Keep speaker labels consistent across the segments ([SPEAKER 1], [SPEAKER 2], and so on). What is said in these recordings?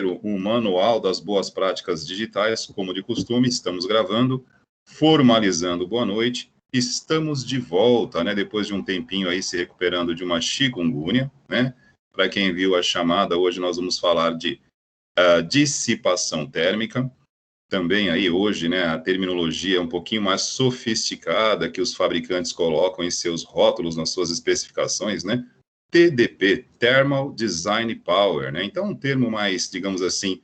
[SPEAKER 1] o Manual das Boas Práticas Digitais, como de costume, estamos gravando, formalizando boa noite, estamos de volta, né, depois de um tempinho aí se recuperando de uma chikungunya, né, para quem viu a chamada, hoje nós vamos falar de dissipação térmica, também aí hoje, né, a terminologia é um pouquinho mais sofisticada que os fabricantes colocam em seus rótulos, nas suas especificações, né, TDP, Thermal Design Power, né? Então, um termo mais, digamos assim,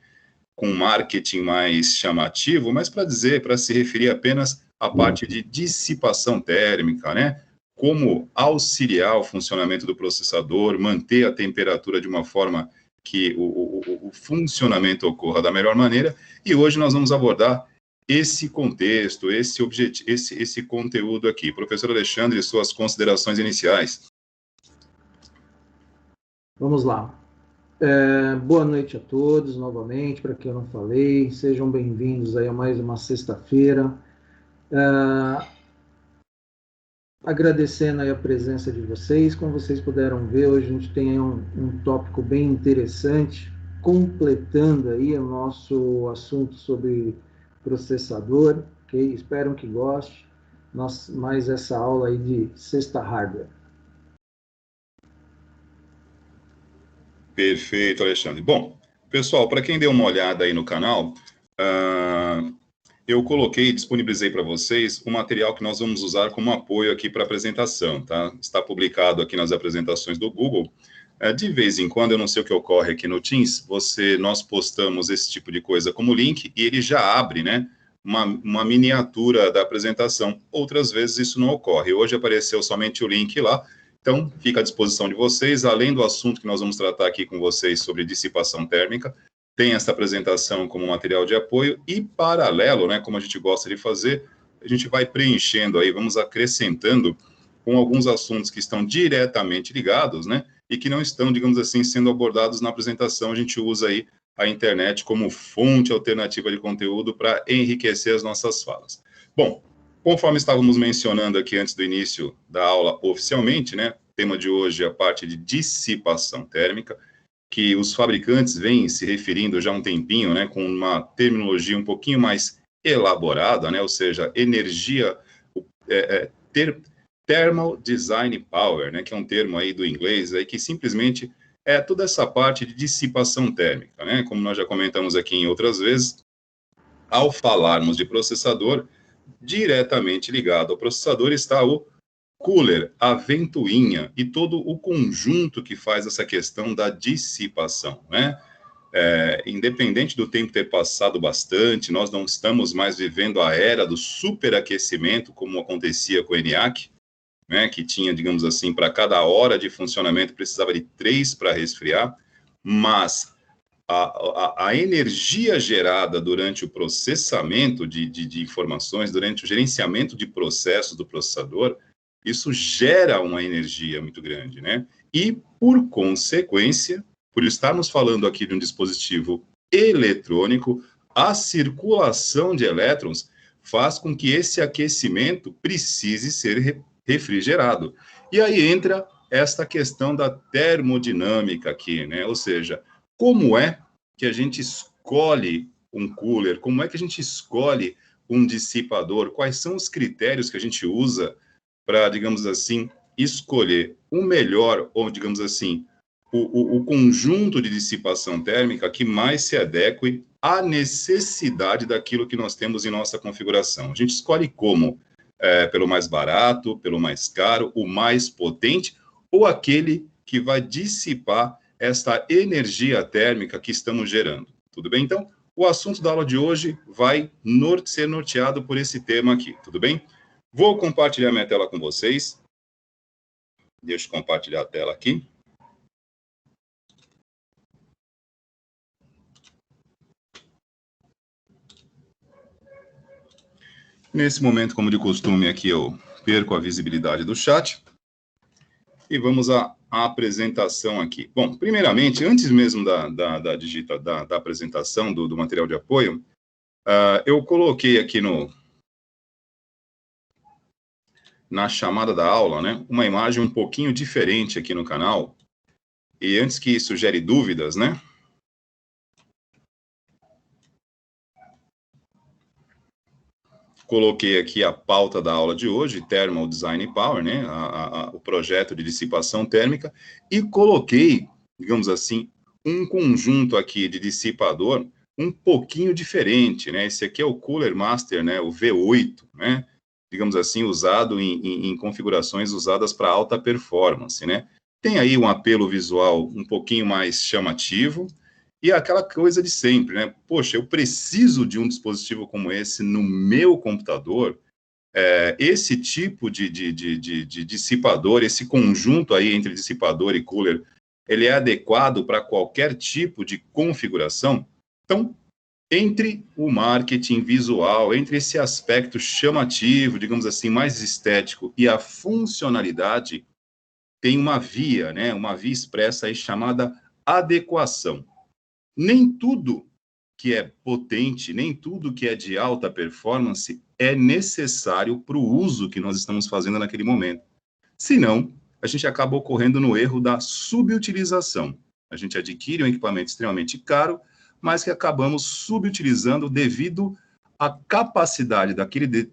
[SPEAKER 1] com marketing mais chamativo, mas para dizer, para se referir apenas à parte de dissipação térmica, né? Como auxiliar o funcionamento do processador, manter a temperatura de uma forma que o funcionamento ocorra da melhor maneira. E hoje nós vamos abordar esse contexto, esse conteúdo aqui. Professor Alexandre, suas considerações iniciais.
[SPEAKER 2] Vamos lá. Boa noite a todos, novamente, para quem eu não falei. Sejam bem-vindos aí a mais uma sexta-feira. Agradecendo aí a presença de vocês. Como vocês puderam ver, hoje a gente tem aí um tópico bem interessante, completando aí o nosso assunto sobre processador, ok? Espero que goste. Mais essa aula aí de sexta hardware.
[SPEAKER 1] Perfeito, Alexandre. Bom, pessoal, para quem deu uma olhada aí no canal, eu disponibilizei para vocês o material que nós vamos usar como apoio aqui para a apresentação, tá? Está publicado aqui nas apresentações do Google. De vez em quando, eu não sei o que ocorre aqui no Teams, nós postamos esse tipo de coisa como link e ele já abre, né, uma miniatura da apresentação. Outras vezes isso não ocorre. Hoje apareceu somente o link lá. Então, fica à disposição de vocês, além do assunto que nós vamos tratar aqui com vocês sobre dissipação térmica, tem essa apresentação como material de apoio e, paralelo, né, como a gente gosta de fazer, a gente vai preenchendo aí, vamos acrescentando com alguns assuntos que estão diretamente ligados, né, e que não estão, digamos assim, sendo abordados na apresentação. A gente usa aí a internet como fonte alternativa de conteúdo para enriquecer as nossas falas. Bom, conforme estávamos mencionando aqui antes do início da aula oficialmente, né, o tema de hoje é a parte de dissipação térmica, que os fabricantes vêm se referindo já há um tempinho, né, com uma terminologia um pouquinho mais elaborada, né, ou seja, energia, Thermal Design Power, né, que é um termo aí do inglês, aí, que simplesmente é toda essa parte de dissipação térmica, né, como nós já comentamos aqui em outras vezes, ao falarmos de processador, diretamente ligado ao processador está o cooler, a ventoinha e todo o conjunto que faz essa questão da dissipação, né? Independente do tempo ter passado bastante, nós não estamos mais vivendo a era do superaquecimento, como acontecia com o ENIAC, né, que tinha, digamos assim, para cada hora de funcionamento precisava de 3 para resfriar, mas a energia gerada durante o processamento de informações, durante o gerenciamento de processos do processador, isso gera uma energia muito grande, né? E, por consequência, por estarmos falando aqui de um dispositivo eletrônico, a circulação de elétrons faz com que esse aquecimento precise ser refrigerado. E aí entra esta questão da termodinâmica aqui, né? Ou seja, como é que a gente escolhe um cooler? Como é que a gente escolhe um dissipador? Quais são os critérios que a gente usa para, digamos assim, escolher o melhor, ou, digamos assim, o conjunto de dissipação térmica que mais se adeque à necessidade daquilo que nós temos em nossa configuração? A gente escolhe como? Pelo mais barato, pelo mais caro, o mais potente, ou aquele que vai dissipar esta energia térmica que estamos gerando. Tudo bem? Então, o assunto da aula de hoje vai ser norteado por esse tema aqui, tudo bem? Vou compartilhar minha tela com vocês. Deixa eu compartilhar a tela aqui. Nesse momento, como de costume, aqui eu perco a visibilidade do chat. E vamos à apresentação aqui. Bom, primeiramente, antes mesmo da apresentação do material de apoio, eu coloquei aqui na chamada da aula, né, uma imagem um pouquinho diferente aqui no canal. E antes que isso gere dúvidas, né, coloquei aqui a pauta da aula de hoje, Thermal Design Power, né, o projeto de dissipação térmica, e coloquei, digamos assim, um conjunto aqui de dissipador um pouquinho diferente, né, esse aqui é o Cooler Master, né, o V8, né, digamos assim, usado em configurações usadas para alta performance, né, tem aí um apelo visual um pouquinho mais chamativo, e aquela coisa de sempre, né? Poxa, eu preciso de um dispositivo como esse no meu computador. Esse tipo de dissipador, esse conjunto aí entre dissipador e cooler, ele é adequado para qualquer tipo de configuração? Então, entre o marketing visual, entre esse aspecto chamativo, digamos assim, mais estético, e a funcionalidade, tem uma via, né? Uma via expressa aí chamada adequação. Nem tudo que é potente, nem tudo que é de alta performance é necessário para o uso que nós estamos fazendo naquele momento. Senão, a gente acaba ocorrendo no erro da subutilização. A gente adquire um equipamento extremamente caro, mas que acabamos subutilizando devido à capacidade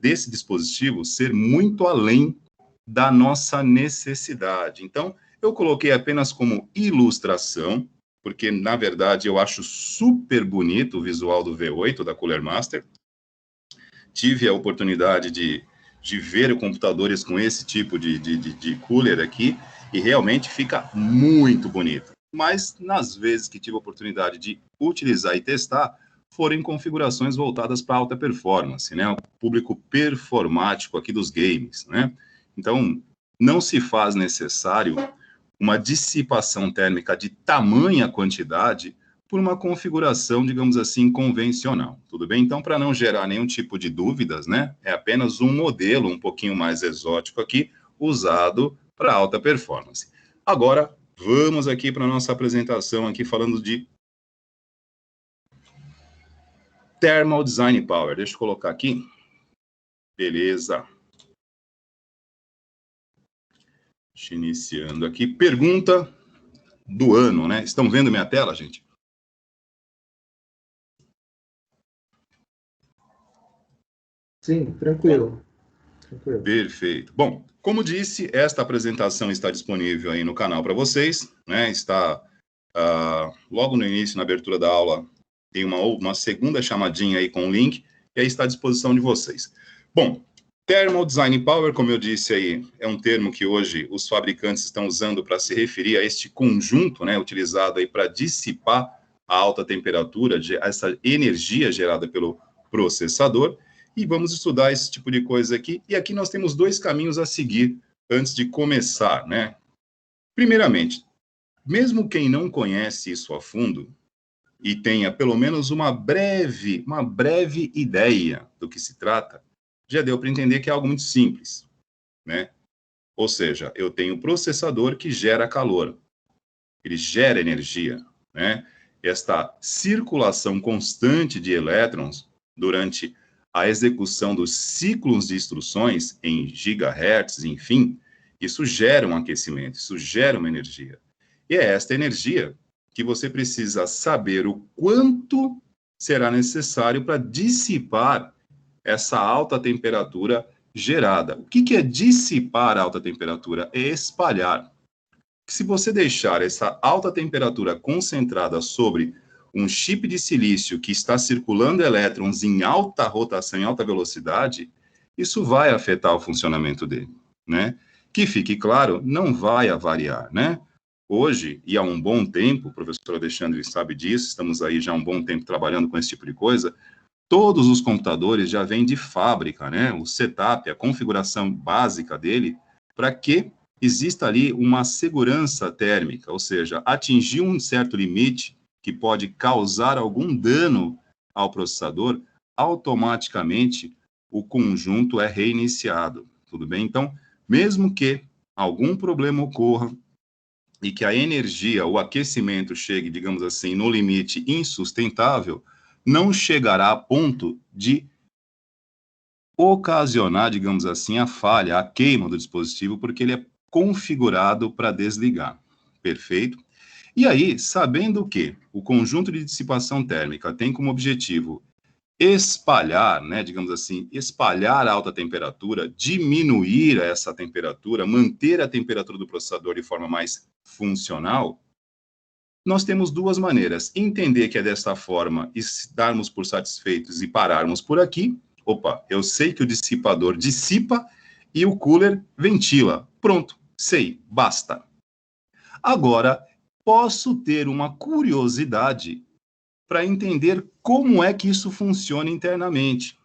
[SPEAKER 1] desse dispositivo ser muito além da nossa necessidade. Então, eu coloquei apenas como ilustração, porque, na verdade, eu acho super bonito o visual do V8, da Cooler Master. Tive a oportunidade de ver computadores com esse tipo de cooler aqui, e realmente fica muito bonito. Mas, nas vezes que tive a oportunidade de utilizar e testar, foram em configurações voltadas para alta performance, né? O público performático aqui dos games, né? Então, não se faz necessário uma dissipação térmica de tamanha quantidade por uma configuração, digamos assim, convencional. Tudo bem? Então, para não gerar nenhum tipo de dúvidas, né, é apenas um modelo um pouquinho mais exótico aqui, usado para alta performance. Agora, vamos aqui para a nossa apresentação aqui falando de Thermal Design Power. Deixa eu colocar aqui. Beleza. Iniciando aqui. Pergunta do ano, né? Estão vendo minha tela, gente?
[SPEAKER 2] Sim, tranquilo. Tranquilo.
[SPEAKER 1] Perfeito. Bom, como disse, esta apresentação está disponível aí no canal para vocês, né? Está logo no início, na abertura da aula, tem uma segunda chamadinha aí com o link, e aí está à disposição de vocês. Bom, Thermal Design Power, como eu disse aí, é um termo que hoje os fabricantes estão usando para se referir a este conjunto, né? Utilizado aí para dissipar a alta temperatura, essa energia gerada pelo processador. E vamos estudar esse tipo de coisa aqui. E aqui nós temos dois caminhos a seguir antes de começar, né? Primeiramente, mesmo quem não conhece isso a fundo e tenha pelo menos uma breve ideia do que se trata, já deu para entender que é algo muito simples, né? Ou seja, eu tenho um processador que gera calor, ele gera energia, né? Esta circulação constante de elétrons durante a execução dos ciclos de instruções em gigahertz, enfim, isso gera um aquecimento, isso gera uma energia. E é esta energia que você precisa saber o quanto será necessário para dissipar essa alta temperatura gerada. O que é dissipar a alta temperatura? É espalhar. Se você deixar essa alta temperatura concentrada sobre um chip de silício que está circulando elétrons em alta rotação, em alta velocidade, isso vai afetar o funcionamento dele, né? Que fique claro, não vai avariar, né? Hoje, e há um bom tempo, o professor Alexandre sabe disso, estamos aí já há um bom tempo trabalhando com esse tipo de coisa, todos os computadores já vêm de fábrica, né? O setup, a configuração básica dele, para que exista ali uma segurança térmica, ou seja, atingir um certo limite que pode causar algum dano ao processador, automaticamente o conjunto é reiniciado, tudo bem? Então, mesmo que algum problema ocorra e que a energia, o aquecimento chegue, digamos assim, no limite insustentável, não chegará a ponto de ocasionar, digamos assim, a falha, a queima do dispositivo, porque ele é configurado para desligar. Perfeito? E aí, sabendo que o conjunto de dissipação térmica tem como objetivo espalhar, né, digamos assim, espalhar a alta temperatura, diminuir essa temperatura, manter a temperatura do processador de forma mais funcional, nós temos duas maneiras. Entender que é desta forma e darmos por satisfeitos e pararmos por aqui. Opa, eu sei que o dissipador dissipa e o cooler ventila. Pronto, sei, basta. Agora, posso ter uma curiosidade para entender como é que isso funciona internamente,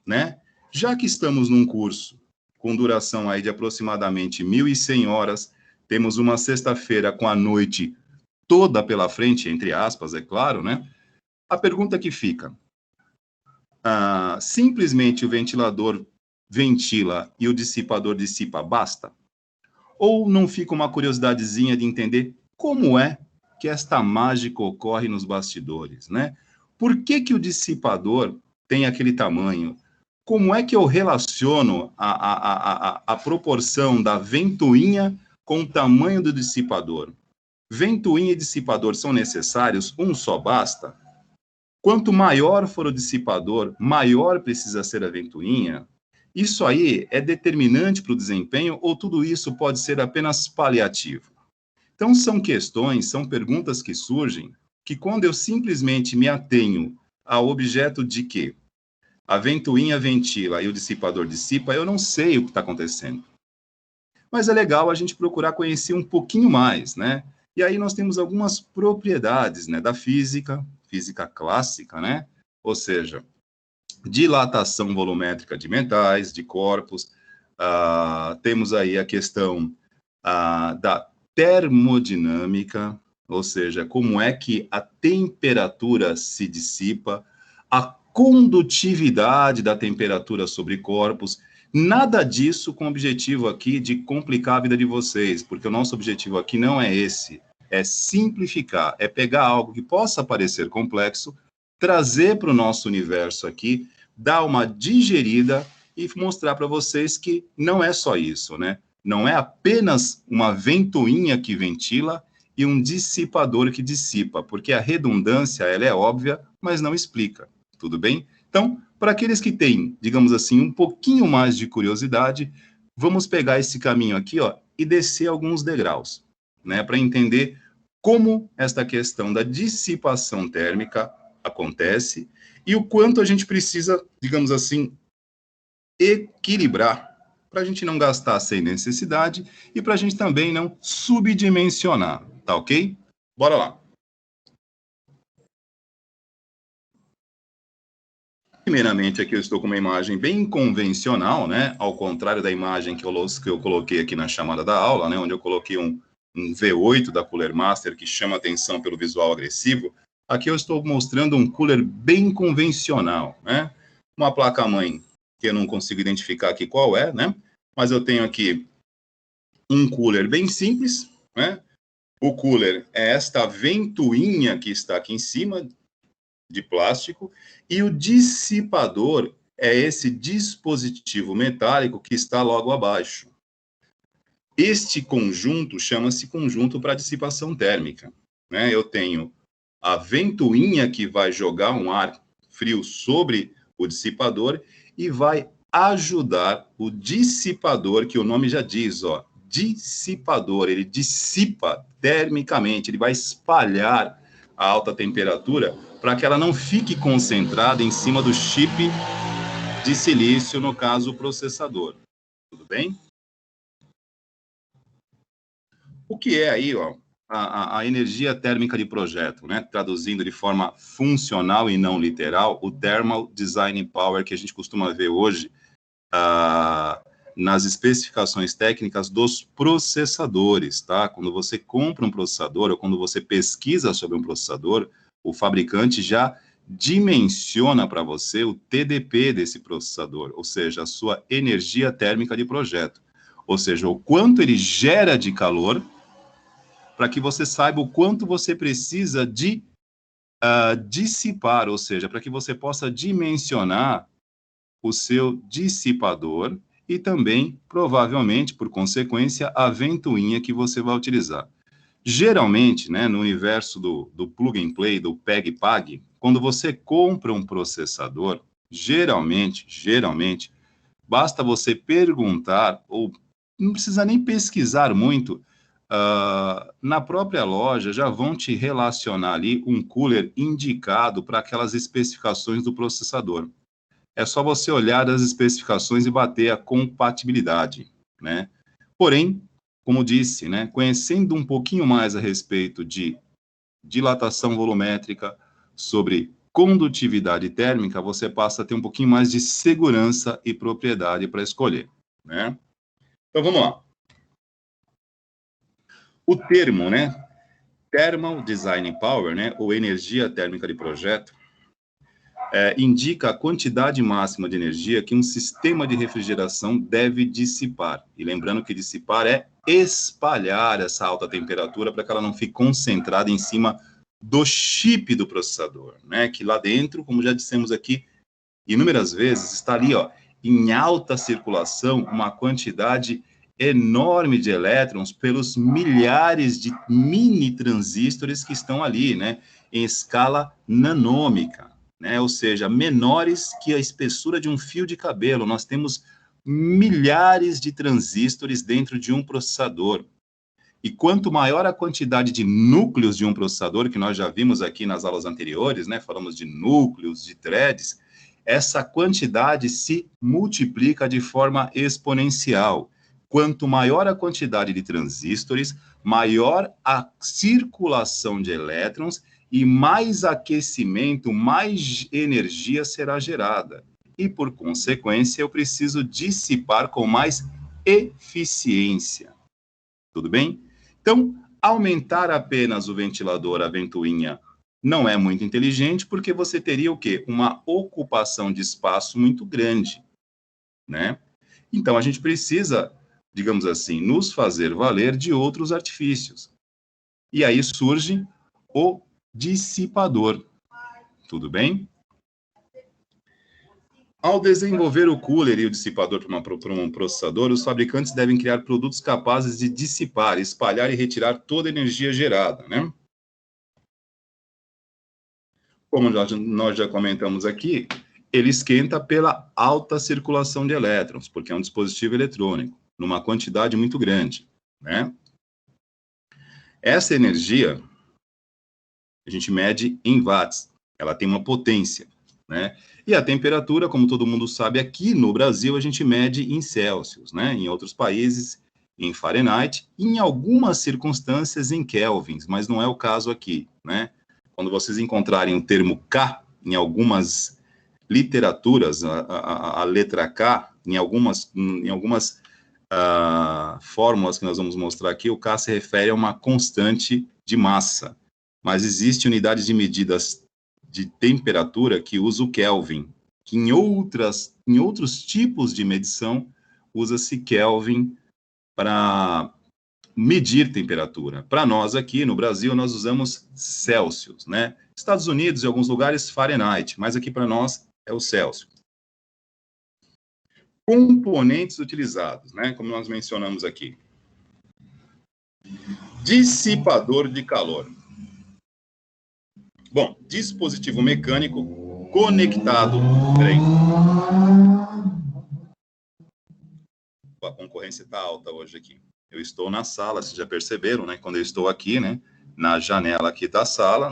[SPEAKER 1] né? Já que estamos num curso com duração aí de aproximadamente 1.100 horas, temos uma sexta-feira com a noite toda pela frente, entre aspas, é claro, né? A pergunta que fica, simplesmente o ventilador ventila e o dissipador dissipa, basta? Ou não fica uma curiosidadezinha de entender como é que esta mágica ocorre nos bastidores, né? Por que que o dissipador tem aquele tamanho? Como é que eu relaciono a proporção da ventoinha com o tamanho do dissipador? Ventoinha e dissipador são necessários? Um só basta? Quanto maior for o dissipador, maior precisa ser a ventoinha? Isso aí é determinante para o desempenho ou tudo isso pode ser apenas paliativo? Então, são questões, são perguntas que surgem que quando eu simplesmente me atenho ao objeto de que a ventoinha ventila e o dissipador dissipa, eu não sei o que está acontecendo. Mas é legal a gente procurar conhecer um pouquinho mais, né? E aí nós temos algumas propriedades, né, da física, física clássica, né? Ou seja, dilatação volumétrica de metais, de corpos, temos aí a questão da termodinâmica, ou seja, como é que a temperatura se dissipa, a condutividade da temperatura sobre corpos, nada disso com o objetivo aqui de complicar a vida de vocês, porque o nosso objetivo aqui não é esse, é simplificar, é pegar algo que possa parecer complexo, trazer para o nosso universo aqui, dar uma digerida e mostrar para vocês que não é só isso, né? Não é apenas uma ventoinha que ventila e um dissipador que dissipa, porque a redundância, ela é óbvia, mas não explica, tudo bem? Então, para aqueles que têm, digamos assim, um pouquinho mais de curiosidade, vamos pegar esse caminho aqui, ó, e descer alguns degraus, né, para entender como esta questão da dissipação térmica acontece e o quanto a gente precisa, digamos assim, equilibrar para a gente não gastar sem necessidade e para a gente também não subdimensionar, tá ok? Bora lá. Primeiramente, aqui eu estou com uma imagem bem convencional, né? Ao contrário da imagem que eu coloquei aqui na chamada da aula, né? Onde eu coloquei um V8 da Cooler Master que chama atenção pelo visual agressivo. Aqui eu estou mostrando um cooler bem convencional, né? Uma placa-mãe que eu não consigo identificar aqui qual é, né? Mas eu tenho aqui um cooler bem simples, né? O cooler é esta ventoinha que está aqui em cima, de plástico, e o dissipador é esse dispositivo metálico que está logo abaixo. Este conjunto chama-se conjunto para dissipação térmica, né? Eu tenho a ventoinha que vai jogar um ar frio sobre o dissipador e vai ajudar o dissipador, que o nome já diz, ó, dissipador, ele dissipa termicamente, ele vai espalhar a alta temperatura para que ela não fique concentrada em cima do chip de silício, no caso, o processador. Tudo bem? O que é aí, ó, a energia térmica de projeto, né? Traduzindo de forma funcional e não literal, o Thermal Design Power que a gente costuma ver hoje nas especificações técnicas dos processadores, tá? Quando você compra um processador ou quando você pesquisa sobre um processador, o fabricante já dimensiona para você o TDP desse processador, ou seja, a sua energia térmica de projeto, ou seja, o quanto ele gera de calor, para que você saiba o quanto você precisa de dissipar, ou seja, para que você possa dimensionar o seu dissipador e também, provavelmente, por consequência, a ventoinha que você vai utilizar. Geralmente, né, no universo do plug and play, do PEG-PAG, quando você compra um processador, geralmente, basta você perguntar, ou não precisa nem pesquisar muito, na própria loja já vão te relacionar ali um cooler indicado para aquelas especificações do processador. É só você olhar as especificações e bater a compatibilidade, né? Porém, como disse, né, conhecendo um pouquinho mais a respeito de dilatação volumétrica, sobre condutividade térmica, você passa a ter um pouquinho mais de segurança e propriedade para escolher, né? Então, vamos lá. O termo, né, Thermal Design Power, né, ou energia térmica de projeto, indica a quantidade máxima de energia que um sistema de refrigeração deve dissipar. E lembrando que dissipar é espalhar essa alta temperatura para que ela não fique concentrada em cima do chip do processador, né? Que lá dentro, como já dissemos aqui inúmeras vezes, está ali, ó, em alta circulação, uma quantidade enorme de elétrons pelos milhares de mini transistores que estão ali, né? Em escala nanômica, né? Ou seja, menores que a espessura de um fio de cabelo. Nós temos milhares de transistores dentro de um processador. E quanto maior a quantidade de núcleos de um processador, que nós já vimos aqui nas aulas anteriores, né? Falamos de núcleos, de threads, essa quantidade se multiplica de forma exponencial. Quanto maior a quantidade de transistores, maior a circulação de elétrons e mais aquecimento, mais energia será gerada. E, por consequência, eu preciso dissipar com mais eficiência. Tudo bem? Então, aumentar apenas o ventilador, a ventoinha, não é muito inteligente, porque você teria o quê? Uma ocupação de espaço muito grande, né? Então, a gente precisa, digamos assim, nos fazer valer de outros artifícios. E aí surge o dissipador. Tudo bem? Ao desenvolver o cooler e o dissipador para um processador, os fabricantes devem criar produtos capazes de dissipar, espalhar e retirar toda a energia gerada, né? Como nós já comentamos aqui, ele esquenta pela alta circulação de elétrons, porque é um dispositivo eletrônico, numa quantidade muito grande, né? Essa energia, a gente mede em watts, ela tem uma potência, né? E a temperatura, como todo mundo sabe, aqui no Brasil a gente mede em Celsius, né? Em outros países, em Fahrenheit, e em algumas circunstâncias em kelvins, mas não é o caso aqui, né? Quando vocês encontrarem o termo K em algumas literaturas, a letra K, em algumas fórmulas que nós vamos mostrar aqui, o K se refere a uma constante de massa, mas existe unidades de medidas de temperatura que usa o Kelvin, que em outros tipos de medição usa-se Kelvin para medir temperatura. Para nós aqui no Brasil, nós usamos Celsius, né? Estados Unidos, em alguns lugares, Fahrenheit, mas aqui para nós é o Celsius. Componentes utilizados, né? Como nós mencionamos aqui. Dissipador de calor. Bom, dispositivo mecânico conectado. Peraí. A concorrência está alta hoje aqui. Eu estou na sala, vocês já perceberam, né? Quando eu estou aqui, né? Na janela aqui da sala,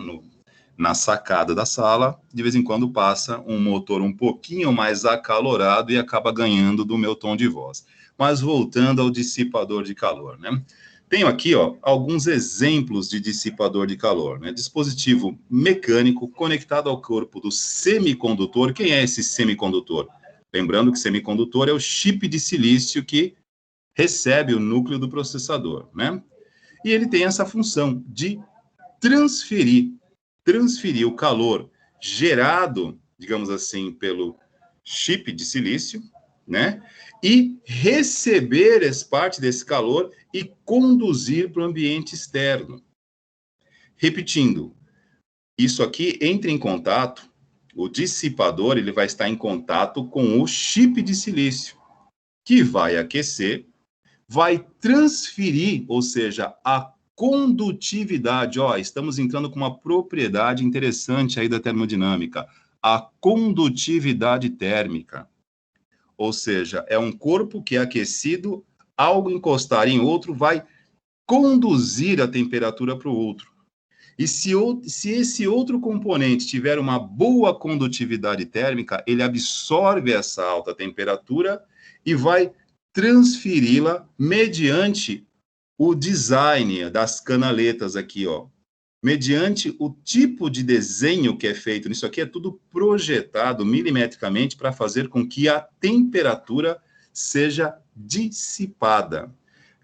[SPEAKER 1] na sacada da sala, de vez em quando passa um motor um pouquinho mais acalorado e acaba ganhando do meu tom de voz. Mas voltando ao dissipador de calor, né? Tenho aqui, ó, alguns exemplos de dissipador de calor, né? Dispositivo mecânico conectado ao corpo do semicondutor. Quem é esse semicondutor? Lembrando que semicondutor é o chip de silício que recebe o núcleo do processador, né? E ele tem essa função de transferir o calor gerado, digamos assim, pelo chip de silício, né? E receber parte desse calor e conduzir para o ambiente externo. Repetindo, isso aqui entra em contato, o dissipador ele vai estar em contato com o chip de silício, que vai aquecer, vai transferir, ou seja, a condutividade. Ó, estamos entrando com uma propriedade interessante aí da termodinâmica, a condutividade térmica. Ou seja, é um corpo que é aquecido, algo encostar em outro vai conduzir a temperatura para o outro. E se esse outro componente tiver uma boa condutividade térmica, ele absorve essa alta temperatura e vai transferi-la mediante o design das canaletas aqui, ó. Mediante o tipo de desenho que é feito. Isso aqui é tudo projetado milimetricamente para fazer com que a temperatura seja dissipada.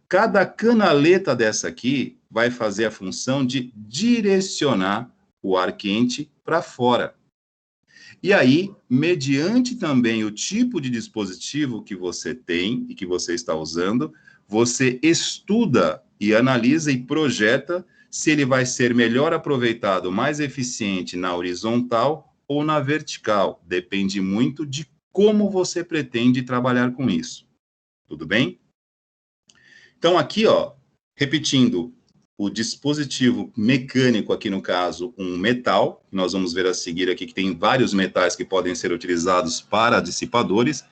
[SPEAKER 1] Cada canaleta dessa aqui vai fazer a função de direcionar o ar quente para fora. E aí, mediante também o tipo de dispositivo que você tem e que você está usando, você estuda e analisa e projeta se ele vai ser melhor aproveitado, mais eficiente na horizontal ou na vertical. Depende muito de como você pretende trabalhar com isso. Tudo bem? Então, aqui, ó, repetindo, o dispositivo mecânico, aqui no caso, um metal, nós vamos ver a seguir aqui que tem vários metais que podem ser utilizados para dissipadores.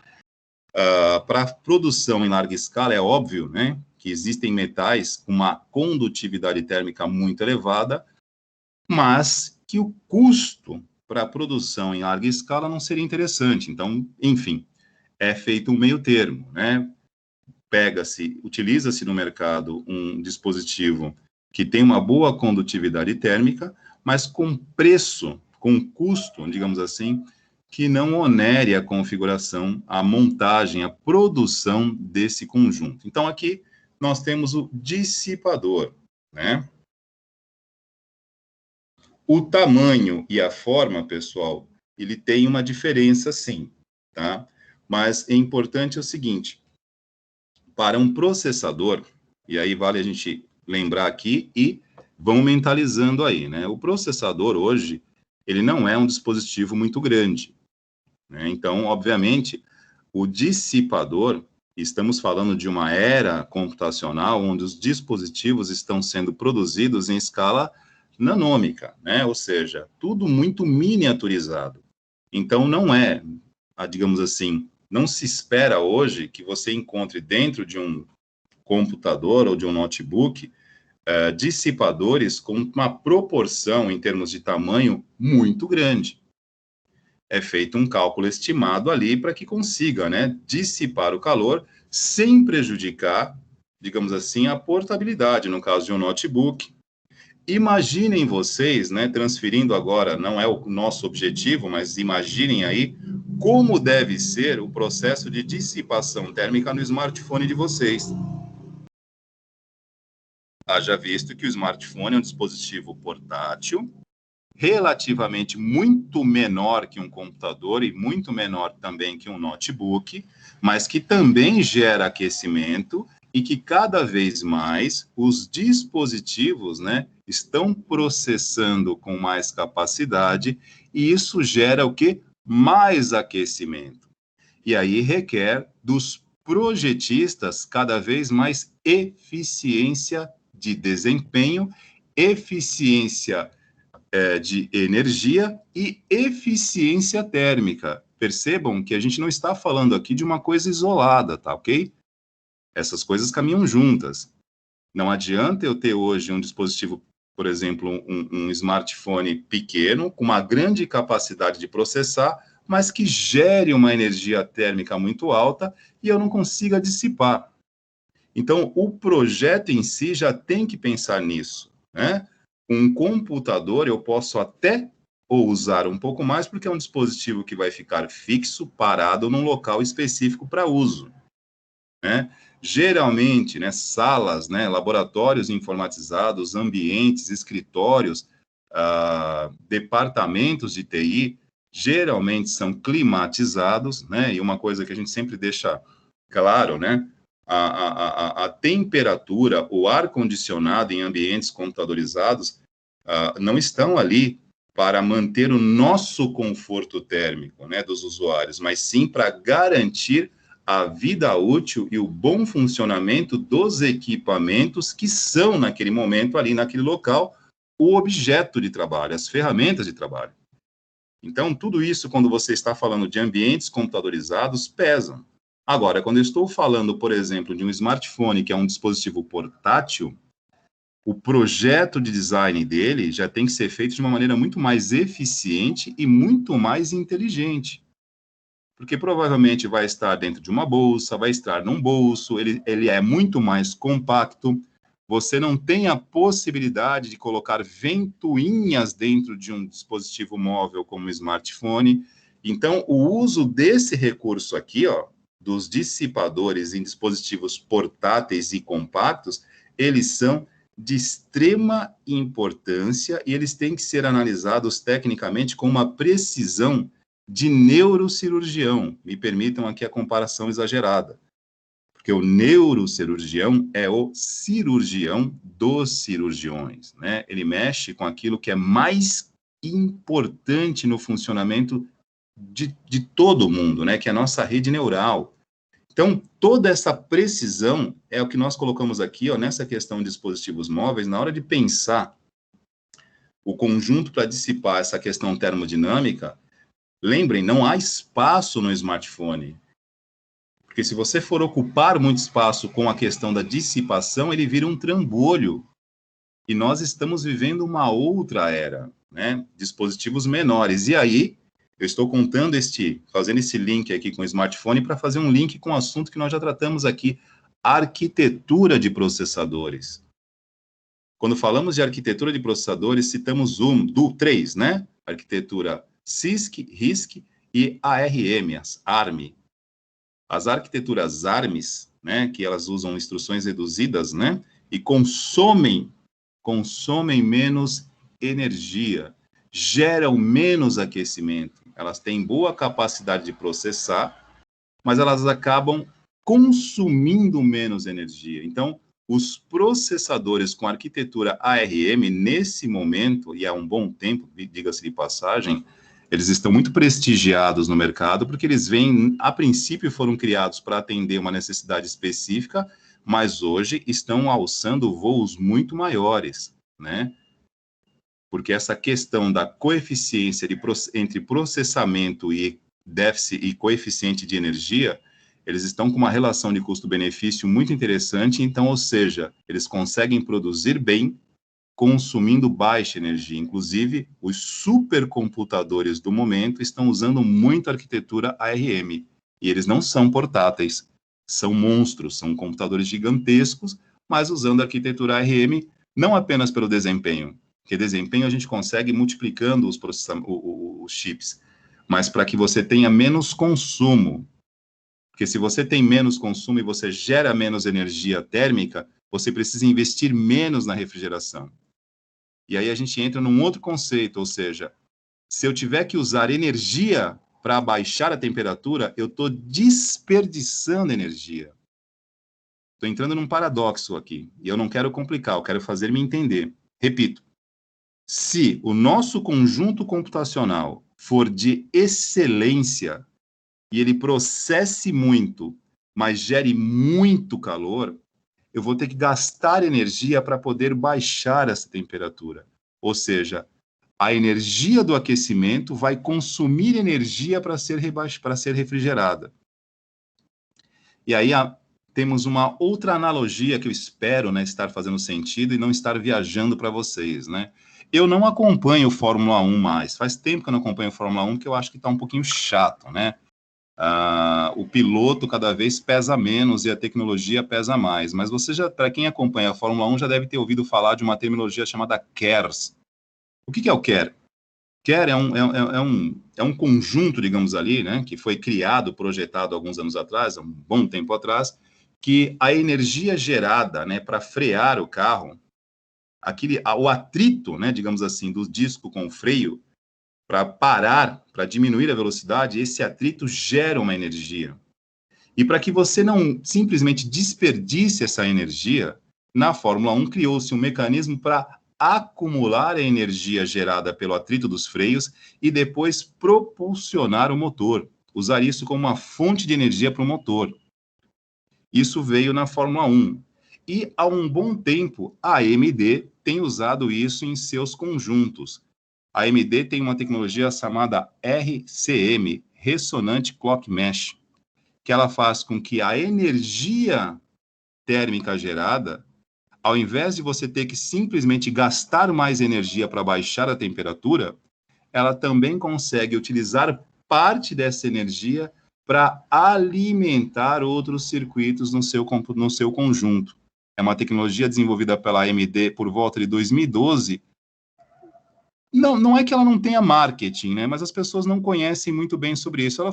[SPEAKER 1] Para produção em larga escala, é óbvio, né, que existem metais com uma condutividade térmica muito elevada, mas que o custo para a produção em larga escala não seria interessante. Então, enfim, é feito um meio termo, né? Utiliza-se no mercado um dispositivo que tem uma boa condutividade térmica, mas com preço, com custo, digamos assim, que não onere a configuração, a montagem, a produção desse conjunto. Então, aqui nós temos o dissipador, né? O tamanho e a forma, pessoal, ele tem uma diferença, sim, tá? Mas é importante o seguinte, para um processador, e aí vale a gente lembrar aqui e vão mentalizando aí, né? O processador hoje, ele não é um dispositivo muito grande, né? Então, obviamente, o dissipador, estamos falando de uma era computacional onde os dispositivos estão sendo produzidos em escala nanômica, né? Ou seja, tudo muito miniaturizado. Então, não é, digamos assim, não se espera hoje que você encontre dentro de um computador ou de um notebook dissipadores com uma proporção em termos de tamanho muito grande. É feito um cálculo estimado ali para que consiga, né, dissipar o calor sem prejudicar, digamos assim, a portabilidade, no caso de um notebook. Imaginem vocês, né, transferindo agora, não é o nosso objetivo, mas imaginem aí como deve ser o processo de dissipação térmica no smartphone de vocês. Haja visto que o smartphone é um dispositivo portátil, relativamente muito menor que um computador e muito menor também que um notebook, mas que também gera aquecimento e que cada vez mais os dispositivos, né, estão processando com mais capacidade e isso gera o quê? Mais aquecimento. E aí requer dos projetistas cada vez mais eficiência de desempenho, eficiência de energia e eficiência térmica. Percebam que a gente não está falando aqui de uma coisa isolada, tá ok? Essas coisas caminham juntas. Não adianta eu ter hoje um dispositivo, por exemplo, um smartphone pequeno, com uma grande capacidade de processar, mas que gere uma energia térmica muito alta e eu não consiga dissipar. Então, o projeto em si já tem que pensar nisso, né? Um computador eu posso até usar um pouco mais, porque é um dispositivo que vai ficar fixo, parado num local específico para uso, né? Geralmente, né, salas, né, laboratórios informatizados, ambientes, escritórios, departamentos de TI, geralmente são climatizados, né? E uma coisa que a gente sempre deixa claro, né? A temperatura, o ar-condicionado em ambientes computadorizados não estão ali para manter o nosso conforto térmico, né, dos usuários, mas sim para garantir a vida útil e o bom funcionamento dos equipamentos que são, naquele momento, ali naquele local, o objeto de trabalho, as ferramentas de trabalho. Então, tudo isso, quando você está falando de ambientes computadorizados, pesam. Agora, quando eu estou falando, por exemplo, de um smartphone, que é um dispositivo portátil, o projeto de design dele já tem que ser feito de uma maneira muito mais eficiente e muito mais inteligente. Porque provavelmente vai estar dentro de uma bolsa, vai estar num bolso, ele é muito mais compacto, você não tem a possibilidade de colocar ventoinhas dentro de um dispositivo móvel como um smartphone. Então, o uso desse recurso aqui, ó, dos dissipadores em dispositivos portáteis e compactos, eles são de extrema importância e eles têm que ser analisados tecnicamente com uma precisão de neurocirurgião. Me permitam aqui a comparação exagerada. Porque o neurocirurgião é o cirurgião dos cirurgiões, né? Ele mexe com aquilo que é mais importante no funcionamento de todo mundo, né? Que é a nossa rede neural. Então, toda essa precisão é o que nós colocamos aqui, ó, nessa questão de dispositivos móveis, na hora de pensar o conjunto para dissipar essa questão termodinâmica. Lembrem, não há espaço no smartphone. Porque se você for ocupar muito espaço com a questão da dissipação, ele vira um trambolho. E nós estamos vivendo uma outra era, né? Dispositivos menores. E aí, eu estou fazendo esse link aqui com o smartphone para fazer um link com o assunto que nós já tratamos aqui, arquitetura de processadores. Quando falamos de arquitetura de processadores, citamos três, né? Arquitetura CISC, RISC e ARM, as ARM. As arquiteturas ARMs, né, que elas usam instruções reduzidas, né, e consomem menos energia, geram menos aquecimento. Elas têm boa capacidade de processar, mas elas acabam consumindo menos energia. Então, os processadores com arquitetura ARM, nesse momento, e há um bom tempo, diga-se de passagem, eles estão muito prestigiados no mercado, porque eles a princípio foram criados para atender uma necessidade específica, mas hoje estão alçando voos muito maiores, né? Porque essa questão da coeficiência entre processamento e déficit e coeficiente de energia, eles estão com uma relação de custo-benefício muito interessante, então, ou seja, eles conseguem produzir bem, consumindo baixa energia. Inclusive, os supercomputadores do momento estão usando muito a arquitetura ARM. E eles não são portáteis, são monstros, são computadores gigantescos, mas usando a arquitetura ARM não apenas pelo desempenho, porque desempenho a gente consegue multiplicando os chips, mas para que você tenha menos consumo. Porque se você tem menos consumo e você gera menos energia térmica, você precisa investir menos na refrigeração. E aí a gente entra num outro conceito, ou seja, se eu tiver que usar energia para baixar a temperatura, eu estou desperdiçando energia. Estou entrando num paradoxo aqui, e eu não quero complicar, eu quero fazer me entender. Repito, se o nosso conjunto computacional for de excelência, e ele processe muito, mas gere muito calor, eu vou ter que gastar energia para poder baixar essa temperatura. Ou seja, a energia do aquecimento vai consumir energia para ser refrigerada. E aí temos uma outra analogia que eu espero, né, estar fazendo sentido e não estar viajando para vocês, né? Eu não acompanho Fórmula 1 mais. Faz tempo que eu não acompanho Fórmula 1, porque eu acho que está um pouquinho chato, né? O piloto cada vez pesa menos e a tecnologia pesa mais. Mas você já, para quem acompanha a Fórmula 1, já deve ter ouvido falar de uma terminologia chamada CARES. O que é o CARE? CARE é um conjunto, digamos ali, né, que foi criado, projetado alguns anos atrás, há um bom tempo atrás, que a energia gerada, né, para frear o carro, o atrito, né, digamos assim, do disco com o freio, para parar, para diminuir a velocidade, esse atrito gera uma energia. E para que você não simplesmente desperdice essa energia, na Fórmula 1 criou-se um mecanismo para acumular a energia gerada pelo atrito dos freios e depois propulsionar o motor. usar isso como uma fonte de energia para o motor. Isso veio na Fórmula 1. E há um bom tempo, a AMD tem usado isso em seus conjuntos. A AMD tem uma tecnologia chamada RCM, Ressonant Clock Mesh, que ela faz com que a energia térmica gerada, ao invés de você ter que simplesmente gastar mais energia para baixar a temperatura, ela também consegue utilizar parte dessa energia para alimentar outros circuitos no seu conjunto. É uma tecnologia desenvolvida pela AMD por volta de 2012. Não é que ela não tenha marketing, né? Mas as pessoas não conhecem muito bem sobre isso.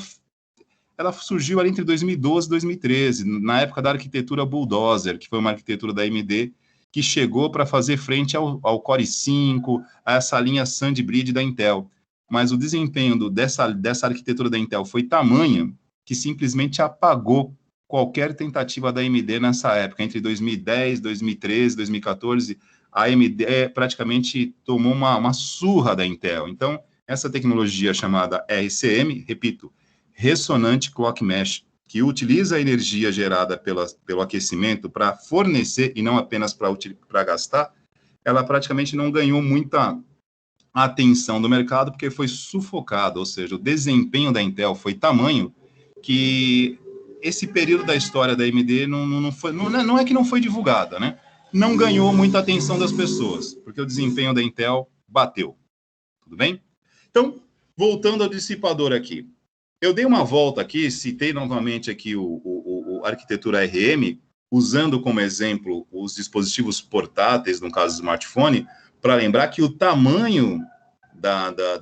[SPEAKER 1] Ela surgiu ali entre 2012 e 2013, na época da arquitetura Bulldozer, que foi uma arquitetura da AMD, que chegou para fazer frente ao Core 5, a essa linha SandBridge da Intel. Mas o desempenho dessa arquitetura da Intel foi tamanho que simplesmente apagou qualquer tentativa da AMD nessa época, entre 2010, 2013, 2014, a AMD praticamente tomou uma surra da Intel. Então, essa tecnologia chamada RCM, repito, Ressonant Clock Mesh, que utiliza a energia gerada pelo aquecimento para fornecer e não apenas para gastar, ela praticamente não ganhou muita atenção do mercado porque foi sufocada, ou seja, o desempenho da Intel foi tamanho que esse período da história da AMD não é que não foi divulgada, né? Não ganhou muita atenção das pessoas, porque o desempenho da Intel bateu. Tudo bem? Então, voltando ao dissipador aqui. Eu dei uma volta aqui, citei novamente aqui a arquitetura RM, usando como exemplo os dispositivos portáteis, no caso do smartphone, para lembrar que o tamanho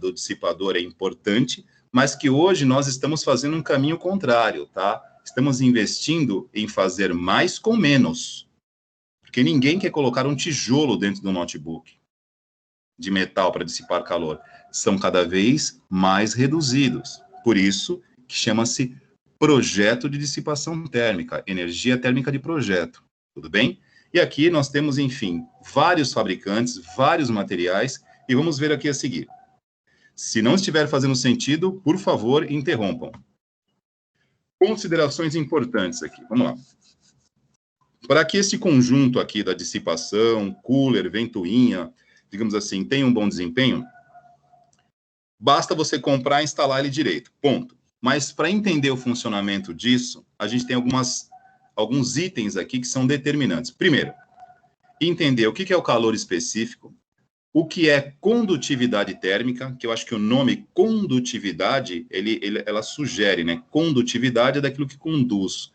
[SPEAKER 1] do dissipador é importante, mas que hoje nós estamos fazendo um caminho contrário, tá? Estamos investindo em fazer mais com menos, porque ninguém quer colocar um tijolo dentro do notebook de metal para dissipar calor. São cada vez mais reduzidos. Por isso que chama-se projeto de dissipação térmica, energia térmica de projeto, tudo bem? E aqui nós temos, enfim, vários fabricantes, vários materiais, e vamos ver aqui a seguir. Se não estiver fazendo sentido, por favor, interrompam. Considerações importantes aqui, vamos lá. Para que esse conjunto aqui da dissipação, cooler, ventoinha, digamos assim, tenha um bom desempenho, basta você comprar e instalar ele direito, ponto. Mas para entender o funcionamento disso, a gente tem alguns itens aqui que são determinantes. Primeiro, entender o que é o calor específico, o que é condutividade térmica, que eu acho que o nome condutividade, ela sugere, né? Condutividade é daquilo que conduz.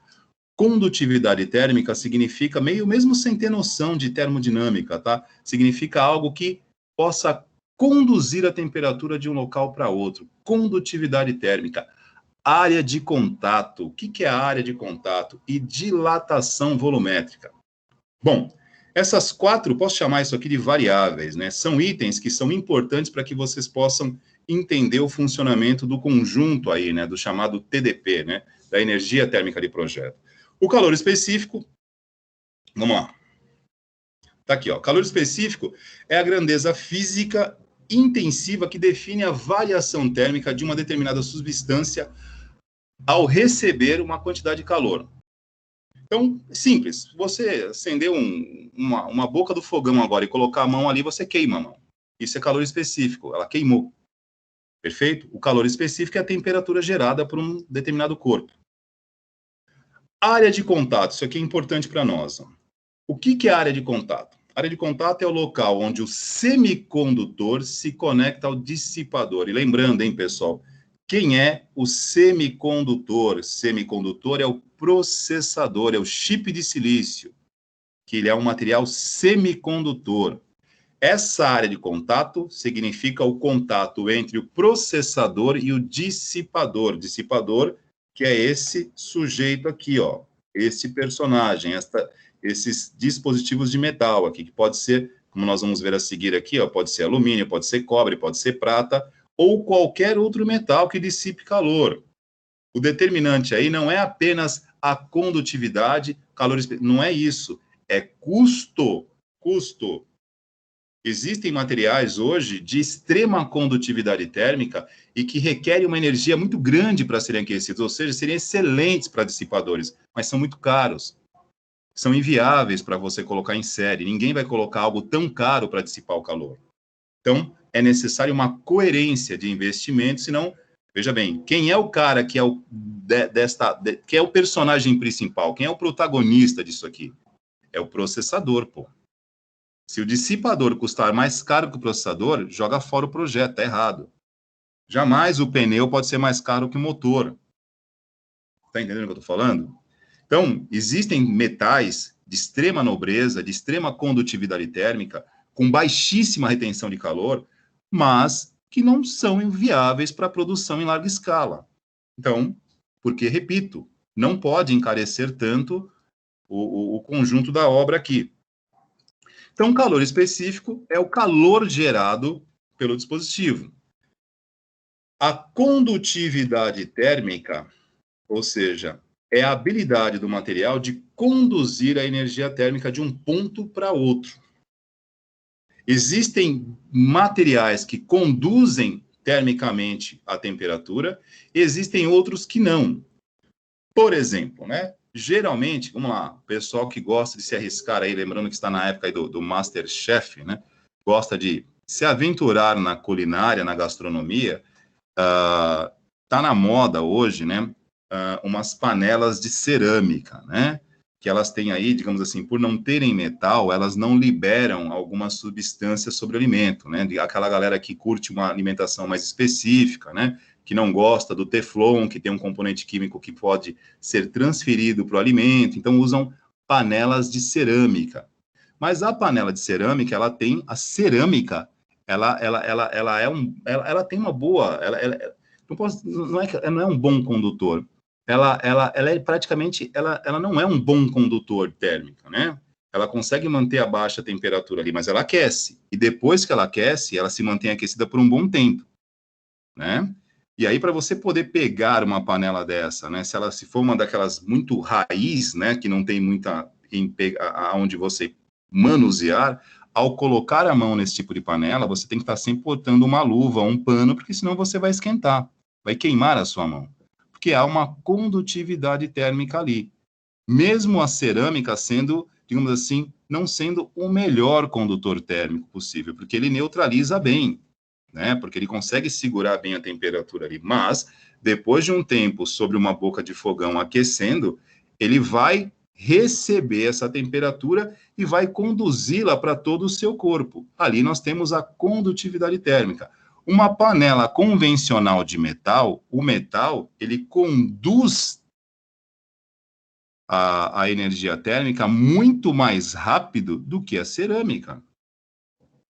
[SPEAKER 1] Condutividade térmica significa, mesmo sem ter noção de termodinâmica, tá? Significa algo que possa conduzir a temperatura de um local para outro. Condutividade térmica. Área de contato. O que é a área de contato? E dilatação volumétrica. Bom, essas quatro, posso chamar isso aqui de variáveis, né? São itens que são importantes para que vocês possam entender o funcionamento do conjunto aí, né? Do chamado TDP, né? Da energia térmica de projeto. O calor específico, vamos lá. Tá aqui, ó. Calor específico é a grandeza física intensiva que define a variação térmica de uma determinada substância ao receber uma quantidade de calor. Então, simples. Você acender uma boca do fogão agora e colocar a mão ali, você queima a mão. Isso é calor específico. Ela queimou. Perfeito? O calor específico é a temperatura gerada por um determinado corpo. Área de contato. Isso aqui é importante para nós. O que é área de contato? A área de contato é o local onde o semicondutor se conecta ao dissipador. E lembrando, hein, pessoal, quem é o semicondutor? Semicondutor é o processador, é o chip de silício, que ele é um material semicondutor. Essa área de contato significa o contato entre o processador e o dissipador. Dissipador, que é esse sujeito aqui, ó, esse personagem, esses dispositivos de metal aqui, que pode ser, como nós vamos ver a seguir aqui, ó, pode ser alumínio, pode ser cobre, pode ser prata, ou qualquer outro metal que dissipe calor. O determinante aí não é apenas a condutividade, calor, não é isso, é custo. Existem materiais hoje de extrema condutividade térmica e que requerem uma energia muito grande para serem aquecidos, ou seja, seriam excelentes para dissipadores, mas são muito caros. São inviáveis para você colocar em série. Ninguém vai colocar algo tão caro para dissipar o calor. Então, é necessário uma coerência de investimento, senão, veja bem, quem é o cara que é que é o personagem principal, quem é o protagonista disso aqui? É o processador, pô. Se o dissipador custar mais caro que o processador, joga fora o projeto, tá errado. Jamais o pneu pode ser mais caro que o motor. Tá entendendo o que eu tô falando? Então, existem metais de extrema nobreza, de extrema condutividade térmica, com baixíssima retenção de calor, mas que não são inviáveis para produção em larga escala. Então, porque, repito, não pode encarecer tanto o conjunto da obra aqui. Então, calor específico é o calor gerado pelo dispositivo. A condutividade térmica, ou seja, é a habilidade do material de conduzir a energia térmica de um ponto para outro. Existem materiais que conduzem termicamente a temperatura, existem outros que não. Por exemplo, né? Geralmente, vamos lá, o pessoal que gosta de se arriscar aí, lembrando que está na época aí do MasterChef, né? Gosta de se aventurar na culinária, na gastronomia, tá na moda hoje, né? Umas panelas de cerâmica, né? Que elas têm aí, digamos assim, por não terem metal, elas não liberam algumas substâncias sobre o alimento, né? Aquela galera que curte uma alimentação mais específica, né? Que não gosta do Teflon, que tem um componente químico que pode ser transferido para o alimento, então usam panelas de cerâmica. Mas a panela de cerâmica, ela tem a cerâmica, ela tem uma boa, não é um bom condutor. Ela é praticamente, ela não é um bom condutor térmico, né? Ela consegue manter a baixa temperatura ali, mas ela aquece. E depois que ela aquece, ela se mantém aquecida por um bom tempo, né? E aí, para você poder pegar uma panela dessa, né? Se for uma daquelas muito raiz, né? Que não tem muita aonde você manusear, ao colocar a mão nesse tipo de panela, você tem que estar sempre botando uma luva, um pano, porque senão você vai esquentar, vai queimar a sua mão, porque há uma condutividade térmica ali. Mesmo a cerâmica sendo, digamos assim, não sendo o melhor condutor térmico possível, porque ele neutraliza bem, né? Porque ele consegue segurar bem a temperatura ali, mas depois de um tempo sobre uma boca de fogão aquecendo, ele vai receber essa temperatura e vai conduzi-la para todo o seu corpo. Ali nós temos a condutividade térmica. Uma panela convencional de metal, o metal, ele conduz a energia térmica muito mais rápido do que a cerâmica.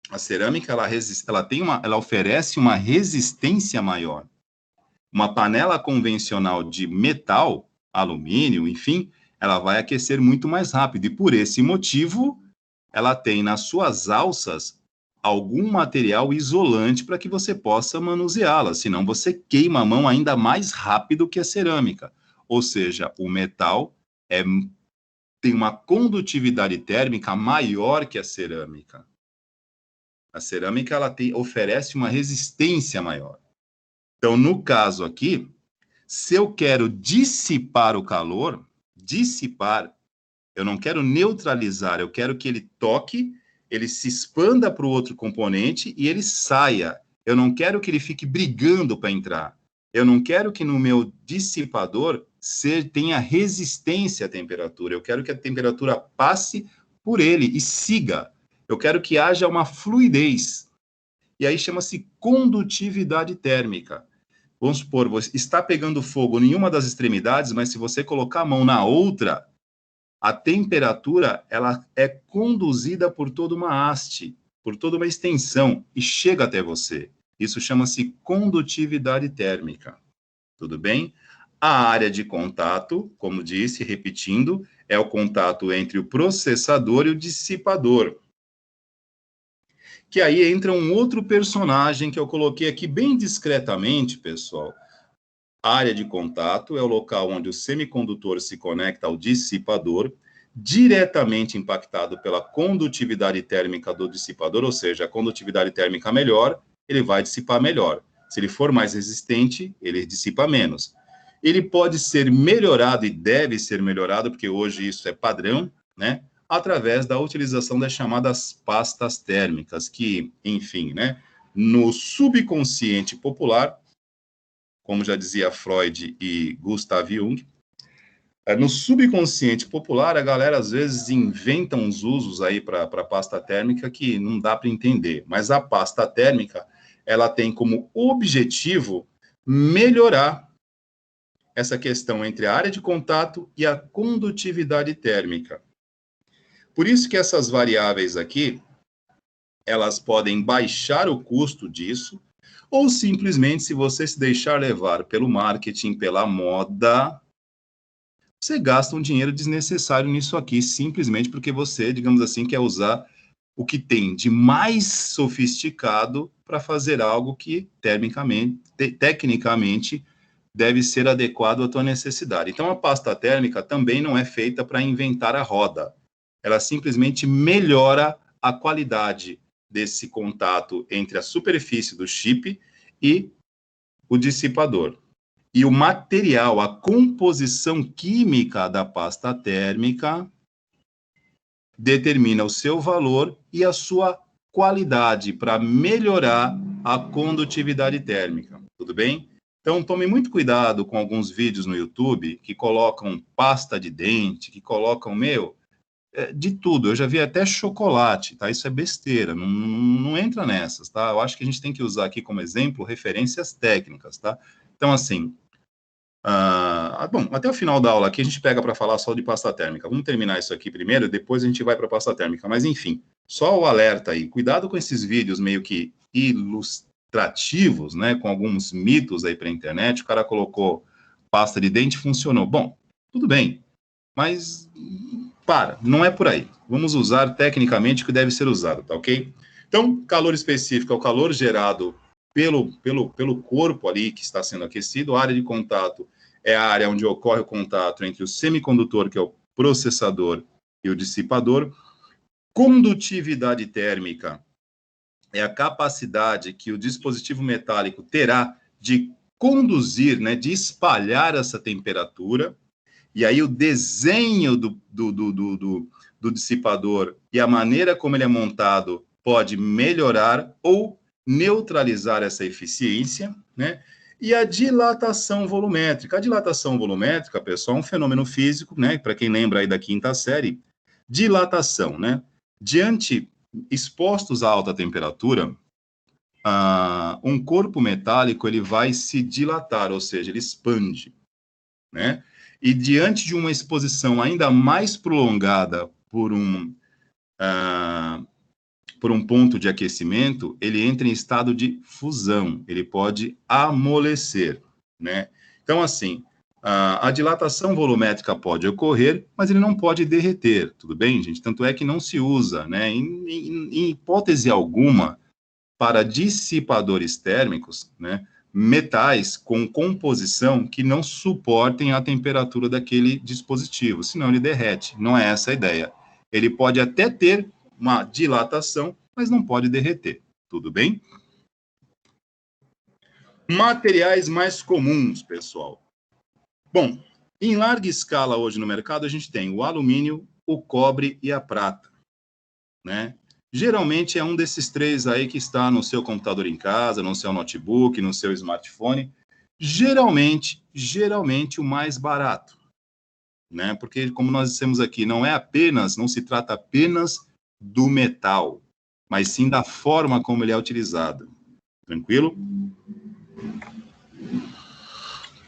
[SPEAKER 1] A cerâmica, ela oferece uma resistência maior. Uma panela convencional de metal, alumínio, enfim, ela vai aquecer muito mais rápido. E por esse motivo, ela tem nas suas alças algum material isolante para que você possa manuseá-la, senão você queima a mão ainda mais rápido que a cerâmica. Ou seja, o metal tem uma condutividade térmica maior que a cerâmica. A cerâmica oferece uma resistência maior. Então, no caso aqui, se eu quero dissipar o calor, eu não quero neutralizar, eu quero que ele toque, ele se expanda para o outro componente e ele saia. Eu não quero que ele fique brigando para entrar. Eu não quero que no meu dissipador tenha resistência à temperatura. Eu quero que a temperatura passe por ele e siga. Eu quero que haja uma fluidez. E aí chama-se condutividade térmica. Vamos supor, você está pegando fogo em uma das extremidades, mas se você colocar a mão na outra, a temperatura ela é conduzida por toda uma haste, por toda uma extensão e chega até você. Isso chama-se condutividade térmica. Tudo bem? A área de contato, como disse, repetindo, é o contato entre o processador e o dissipador. Que aí entra um outro personagem que eu coloquei aqui bem discretamente, pessoal. A área de contato é o local onde o semicondutor se conecta ao dissipador. diretamente impactado pela condutividade térmica do dissipador, ou seja, a condutividade térmica melhor, ele vai dissipar melhor. Se ele for mais resistente, ele dissipa menos. Ele pode ser melhorado e deve ser melhorado, porque hoje isso é padrão, né? Através da utilização das chamadas pastas térmicas, que, enfim, né? No subconsciente popular, como já dizia Freud e Gustav Jung, no subconsciente popular, a galera às vezes inventa uns usos aí para pasta térmica que não dá para entender. Mas a pasta térmica, ela tem como objetivo melhorar essa questão entre a área de contato e a condutividade térmica. Por isso que essas variáveis aqui, elas podem baixar o custo disso, ou simplesmente, se você se deixar levar pelo marketing, pela moda, você gasta um dinheiro desnecessário nisso aqui, simplesmente porque você, digamos assim, quer usar o que tem de mais sofisticado para fazer algo que, tecnicamente, deve ser adequado à tua necessidade. Então, a pasta térmica também não é feita para inventar a roda. Ela simplesmente melhora a qualidade desse contato entre a superfície do chip e o dissipador. E o material, a composição química da pasta térmica determina o seu valor e a sua qualidade para melhorar a condutividade térmica. Tudo bem? Então, tome muito cuidado com alguns vídeos no YouTube que colocam pasta de dente, que colocam, de tudo. Eu já vi até chocolate, tá? Isso é besteira, não entra nessas, tá? Eu acho que a gente tem que usar aqui como exemplo referências técnicas, tá? Então, assim, bom, até o final da aula aqui a gente pega para falar só de pasta térmica. Vamos terminar isso aqui primeiro, depois a gente vai para pasta térmica. Mas, enfim, só o alerta aí. Cuidado com esses vídeos meio que ilustrativos, né? Com alguns mitos aí para a internet. O cara colocou pasta de dente, funcionou. Bom, tudo bem, mas não é por aí. Vamos usar tecnicamente o que deve ser usado, tá ok? Então, calor específico é o calor gerado pelo corpo ali que está sendo aquecido. A área de contato é a área onde ocorre o contato entre o semicondutor, que é o processador, e o dissipador. Condutividade térmica é a capacidade que o dispositivo metálico terá de conduzir, né, de espalhar essa temperatura. E aí o desenho do dissipador e a maneira como ele é montado pode melhorar ou neutralizar essa eficiência, né? E a dilatação volumétrica. A dilatação volumétrica, pessoal, é um fenômeno físico, né? Para quem lembra aí da quinta série, dilatação, né? Expostos a alta temperatura, um corpo metálico ele vai se dilatar, ou seja, ele expande, né? E diante de uma exposição ainda mais prolongada por um ponto de aquecimento, ele entra em estado de fusão, ele pode amolecer, né? Então, assim, a dilatação volumétrica pode ocorrer, mas ele não pode derreter, tudo bem, gente? Tanto é que não se usa, né, em hipótese alguma, para dissipadores térmicos, né, metais com composição que não suportem a temperatura daquele dispositivo, senão ele derrete. Não é essa a ideia. Ele pode até ter uma dilatação, mas não pode derreter. Tudo bem? Materiais mais comuns, pessoal. Bom, em larga escala hoje no mercado, a gente tem o alumínio, o cobre e a prata, né? Geralmente é um desses três aí que está no seu computador em casa, no seu notebook, no seu smartphone. Geralmente o mais barato, né? Porque, como nós dissemos aqui, não se trata apenas do metal, mas sim da forma como ele é utilizado. Tranquilo?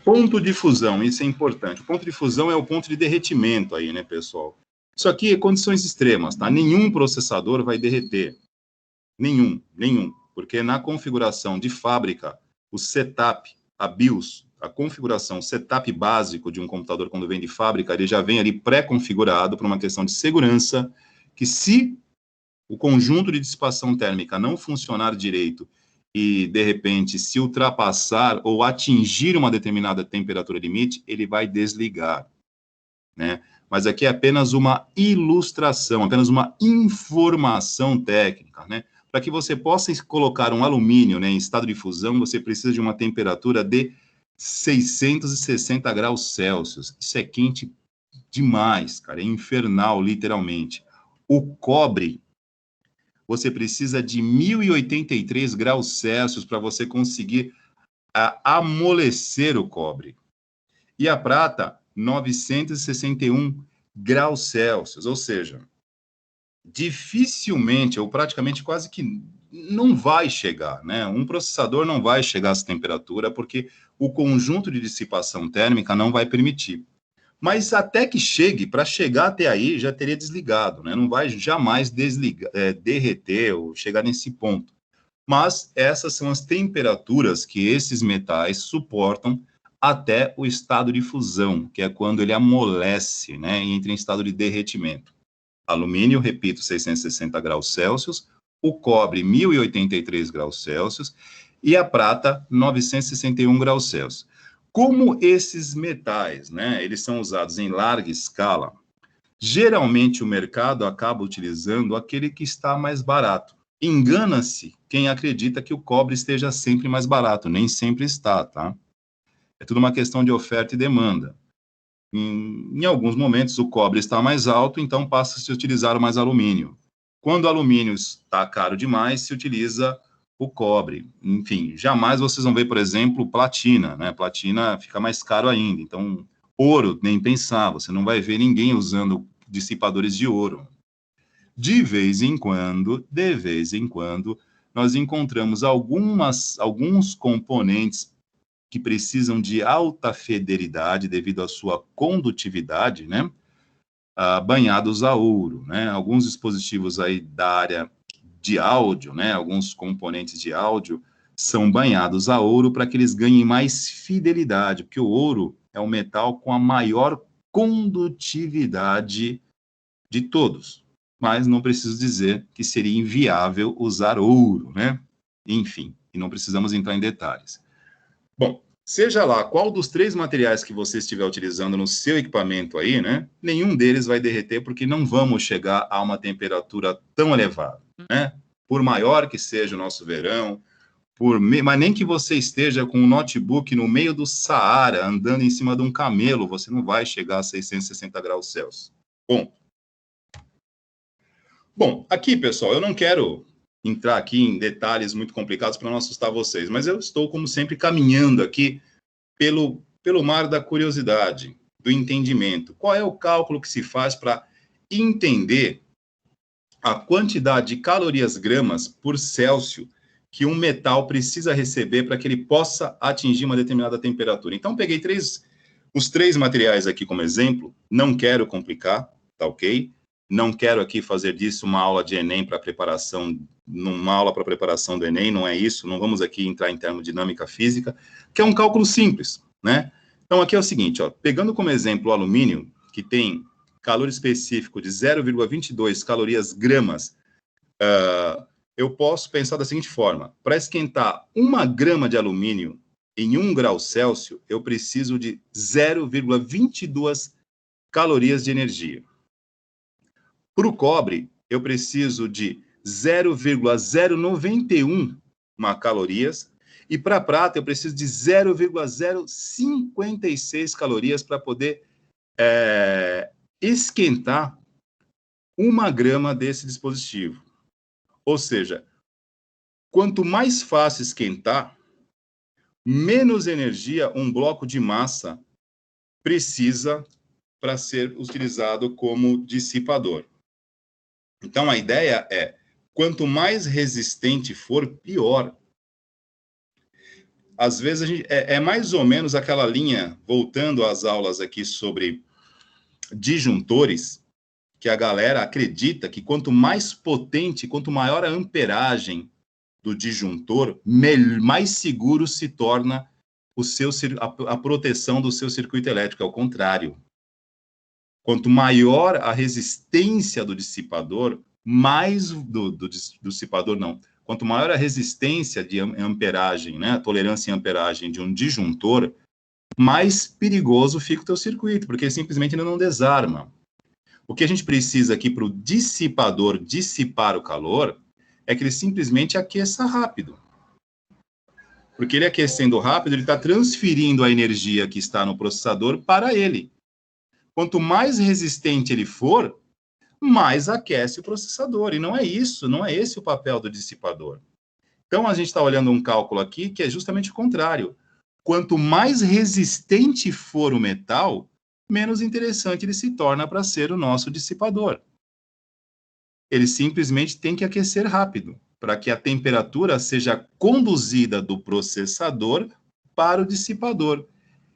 [SPEAKER 1] Ponto de fusão, isso é importante. O ponto de fusão é o ponto de derretimento aí, né, pessoal? Isso aqui é condições extremas, tá? Nenhum processador vai derreter. Nenhum. Porque na configuração de fábrica, o setup, a BIOS, a configuração, o setup básico de um computador quando vem de fábrica, ele já vem ali pré-configurado para uma questão de segurança, que se o conjunto de dissipação térmica não funcionar direito e, de repente, se ultrapassar ou atingir uma determinada temperatura limite, ele vai desligar, né? mas aqui é apenas uma ilustração, apenas uma informação técnica, né? Para que você possa colocar um alumínio, né, em estado de fusão, você precisa de uma temperatura de 660 graus Celsius. Isso é quente demais, cara, é infernal, literalmente. O cobre, você precisa de 1083 graus Celsius para você conseguir amolecer o cobre. E a prata, 961 graus Celsius, ou seja, dificilmente, ou praticamente quase que não vai chegar, né? Um processador não vai chegar a essa temperatura porque o conjunto de dissipação térmica não vai permitir. Mas até que chegue, para chegar até aí, já teria desligado, né? Não vai jamais derreter ou chegar nesse ponto. Mas essas são as temperaturas que esses metais suportam até o estado de fusão, que é quando ele amolece, né, e entra em estado de derretimento. Alumínio, repito, 660 graus Celsius, o cobre, 1083 graus Celsius, e a prata, 961 graus Celsius. Como esses metais, né, eles são usados em larga escala, geralmente o mercado acaba utilizando aquele que está mais barato. Engana-se quem acredita que o cobre esteja sempre mais barato, nem sempre está, tá? É tudo uma questão de oferta e demanda. Em alguns momentos o cobre está mais alto, então passa a se utilizar mais alumínio. Quando o alumínio está caro demais, se utiliza o cobre. Enfim, jamais vocês vão ver, por exemplo, platina, né? Platina fica mais caro ainda. Então, ouro, nem pensar, você não vai ver ninguém usando dissipadores de ouro. De vez em quando, nós encontramos alguns componentes que precisam de alta fidelidade devido à sua condutividade, né? Banhados a ouro, né? Alguns dispositivos aí da área de áudio, né? Alguns componentes de áudio são banhados a ouro para que eles ganhem mais fidelidade, porque o ouro é o metal com a maior condutividade de todos. Mas não preciso dizer que seria inviável usar ouro, né? Enfim, e não precisamos entrar em detalhes. Bom, seja lá qual dos três materiais que você estiver utilizando no seu equipamento aí, né? Nenhum deles vai derreter porque não vamos chegar a uma temperatura tão elevada, né? Por maior que seja o nosso verão, mas nem que você esteja com um notebook no meio do Saara, andando em cima de um camelo, você não vai chegar a 660 graus Celsius. Bom, aqui, pessoal, eu não quero entrar aqui em detalhes muito complicados para não assustar vocês, mas eu estou, como sempre, caminhando aqui pelo mar da curiosidade, do entendimento. Qual é o cálculo que se faz para entender a quantidade de calorias gramas por Celsius que um metal precisa receber para que ele possa atingir uma determinada temperatura? Então, peguei os três materiais aqui como exemplo, não quero complicar, tá ok? Não quero aqui fazer disso uma aula de Enem para preparação, numa aula para preparação do Enem, não é isso, não vamos aqui entrar em termodinâmica física, que é um cálculo simples, né? Então, aqui é o seguinte, ó, pegando como exemplo o alumínio, que tem calor específico de 0,22 calorias gramas, eu posso pensar da seguinte forma, para esquentar 1 grama de alumínio em 1 grau Celsius, eu preciso de 0,22 calorias de energia. Para o cobre, eu preciso de 0,091 calorias, e para a prata eu preciso de 0,056 calorias para poder esquentar 1 grama desse dispositivo. Ou seja, quanto mais fácil esquentar, menos energia um bloco de massa precisa para ser utilizado como dissipador. Então, a ideia é, quanto mais resistente for, pior. Às vezes, é mais ou menos aquela linha, voltando às aulas aqui sobre disjuntores, que a galera acredita que quanto mais potente, quanto maior a amperagem do disjuntor, mais seguro se torna a proteção do seu circuito elétrico. É o contrário. Quanto maior a resistência do dissipador, quanto maior a resistência de amperagem, né, a tolerância em amperagem de um disjuntor, mais perigoso fica o teu circuito, porque simplesmente ele não desarma. O que a gente precisa aqui para o dissipador dissipar o calor é que ele simplesmente aqueça rápido. Porque ele aquecendo rápido, ele está transferindo a energia que está no processador para ele. Quanto mais resistente ele for, mais aquece o processador. E não é isso, não é esse o papel do dissipador. Então, a gente está olhando um cálculo aqui que é justamente o contrário. Quanto mais resistente for o metal, menos interessante ele se torna para ser o nosso dissipador. Ele simplesmente tem que aquecer rápido, para que a temperatura seja conduzida do processador para o dissipador.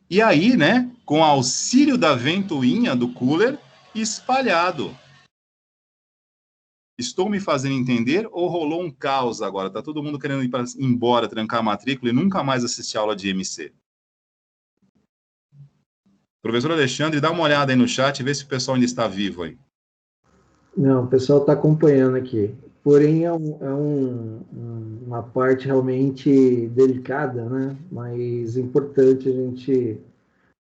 [SPEAKER 1] E aí, né, com auxílio da ventoinha do cooler, espalhado. Estou me fazendo entender ou rolou um caos agora? Está todo mundo querendo ir embora, trancar a matrícula e nunca mais assistir a aula de MC. Professor Alexandre, dá uma olhada aí no chat e vê se o pessoal ainda está vivo aí.
[SPEAKER 2] Não, o pessoal está acompanhando aqui. Porém, uma parte realmente delicada, né? Mas importante a gente,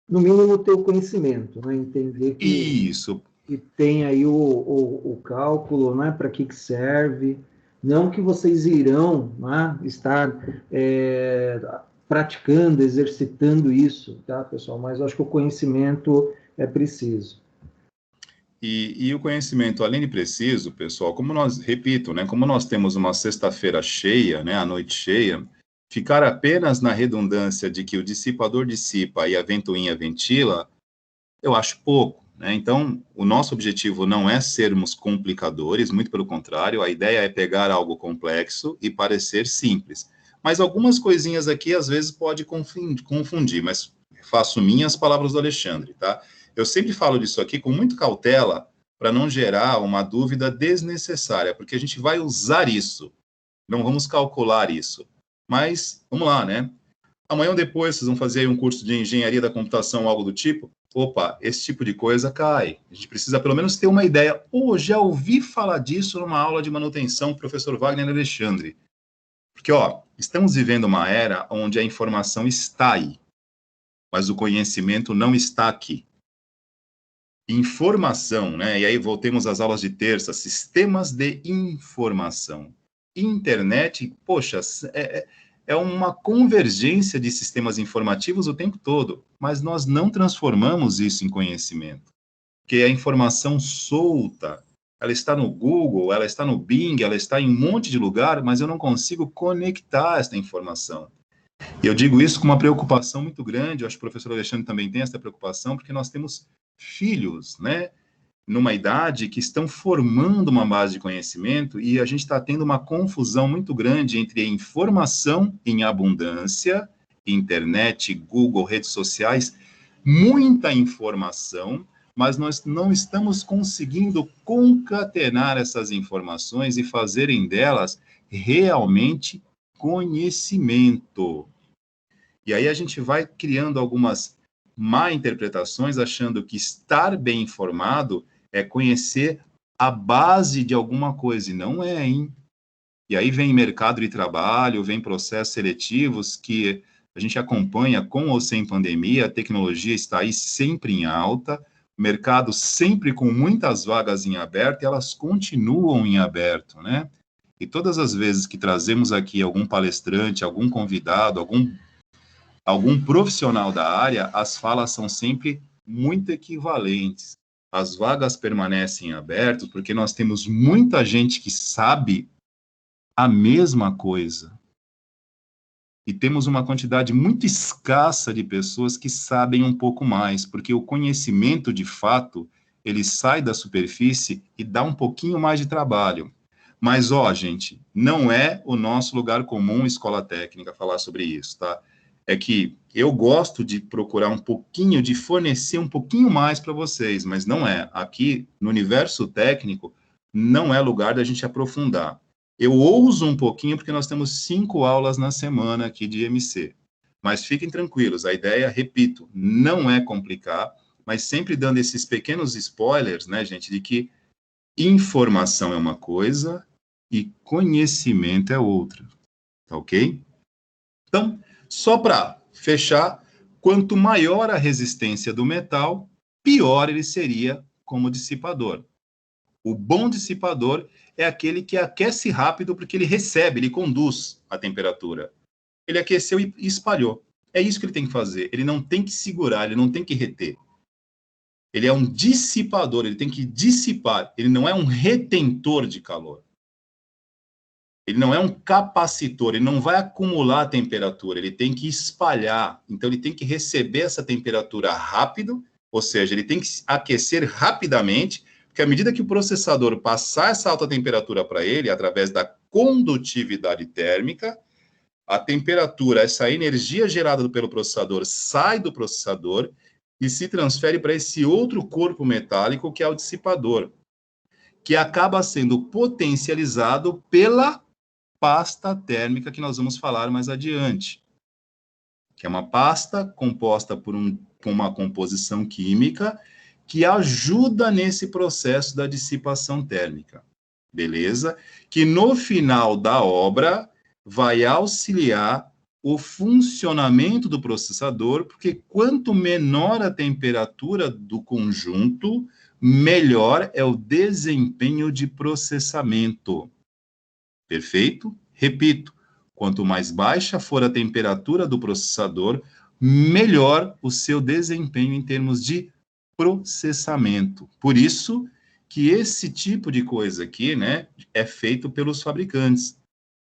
[SPEAKER 2] no mínimo, ter o conhecimento, né? Entender que,
[SPEAKER 1] Isso.
[SPEAKER 2] que tem aí o cálculo, né? Para que serve. Não que vocês irão, né, estar praticando, exercitando isso, tá, pessoal? Mas eu acho que o conhecimento é preciso.
[SPEAKER 1] E o conhecimento, além de preciso, pessoal, como nós, repito, né, como nós temos uma sexta-feira cheia, né, a noite cheia, ficar apenas na redundância de que o dissipador dissipa e a ventoinha ventila, eu acho pouco, né? Então, o nosso objetivo não é sermos complicadores, muito pelo contrário, a ideia é pegar algo complexo e parecer simples. Mas algumas coisinhas aqui, às vezes, pode confundir, mas faço minhas palavras do Alexandre, tá? Eu sempre falo disso aqui com muita cautela para não gerar uma dúvida desnecessária, porque a gente vai usar isso, não vamos calcular isso. Mas, vamos lá, né? Amanhã ou depois vocês vão fazer um curso de engenharia da computação, algo do tipo. Opa, esse tipo de coisa cai. A gente precisa pelo menos ter uma ideia. Ou já ouvi falar disso numa aula de manutenção, professor Wagner Alexandre. Porque, ó, estamos vivendo uma era onde a informação está aí, mas o conhecimento não está aqui. Informação, né? E aí voltemos às aulas de terça, sistemas de informação. Internet, poxa, é uma convergência de sistemas informativos o tempo todo, mas nós não transformamos isso em conhecimento. Porque a informação solta, ela está no Google, ela está no Bing, ela está em um monte de lugar, mas eu não consigo conectar essa informação. E eu digo isso com uma preocupação muito grande, eu acho que o professor Alexandre também tem essa preocupação, porque nós temos filhos, né, numa idade que estão formando uma base de conhecimento e a gente está tendo uma confusão muito grande entre a informação em abundância, internet, Google, redes sociais, muita informação, mas nós não estamos conseguindo concatenar essas informações e fazerem delas realmente conhecimento. E aí a gente vai criando algumas má interpretações, achando que estar bem informado é conhecer a base de alguma coisa, e não é, hein? E aí vem mercado de trabalho, vem processos seletivos que a gente acompanha com ou sem pandemia, a tecnologia está aí sempre em alta, mercado sempre com muitas vagas em aberto, e elas continuam em aberto, né? E todas as vezes que trazemos aqui algum palestrante, algum convidado, algum profissional da área, as falas são sempre muito equivalentes. As vagas permanecem abertas porque nós temos muita gente que sabe a mesma coisa. E temos uma quantidade muito escassa de pessoas que sabem um pouco mais, porque o conhecimento, de fato, ele sai da superfície e dá um pouquinho mais de trabalho. Mas, ó, gente, não é o nosso lugar comum, escola técnica, falar sobre isso, tá? É que eu gosto de procurar um pouquinho, de fornecer um pouquinho mais para vocês, mas não é. Aqui, no universo técnico, não é lugar da gente aprofundar. Eu ouso um pouquinho, porque nós temos 5 aulas na semana aqui de MC. Mas fiquem tranquilos, a ideia, repito, não é complicar, mas sempre dando esses pequenos spoilers, né, gente, de que informação é uma coisa e conhecimento é outra, tá ok? Então, só para fechar, quanto maior a resistência do metal, pior ele seria como dissipador. O bom dissipador é aquele que aquece rápido porque ele recebe, ele conduz a temperatura. Ele aqueceu e espalhou. É isso que ele tem que fazer. Ele não tem que segurar, ele não tem que reter. Ele é um dissipador, ele tem que dissipar. Ele não é um retentor de calor. Ele não é um capacitor, ele não vai acumular a temperatura, ele tem que espalhar. Então, ele tem que receber essa temperatura rápido, ou seja, ele tem que aquecer rapidamente, porque à medida que o processador passar essa alta temperatura para ele, através da condutividade térmica, a temperatura, essa energia gerada pelo processador, sai do processador e se transfere para esse outro corpo metálico, que é o dissipador, que acaba sendo potencializado pela pasta térmica, que nós vamos falar mais adiante, que é uma pasta composta por uma composição química que ajuda nesse processo da dissipação térmica, beleza? Que no final da obra vai auxiliar o funcionamento do processador, porque quanto menor a temperatura do conjunto, melhor é o desempenho de processamento. Perfeito? Repito, quanto mais baixa for a temperatura do processador, melhor o seu desempenho em termos de processamento. Por isso que esse tipo de coisa aqui, né, é feito pelos fabricantes.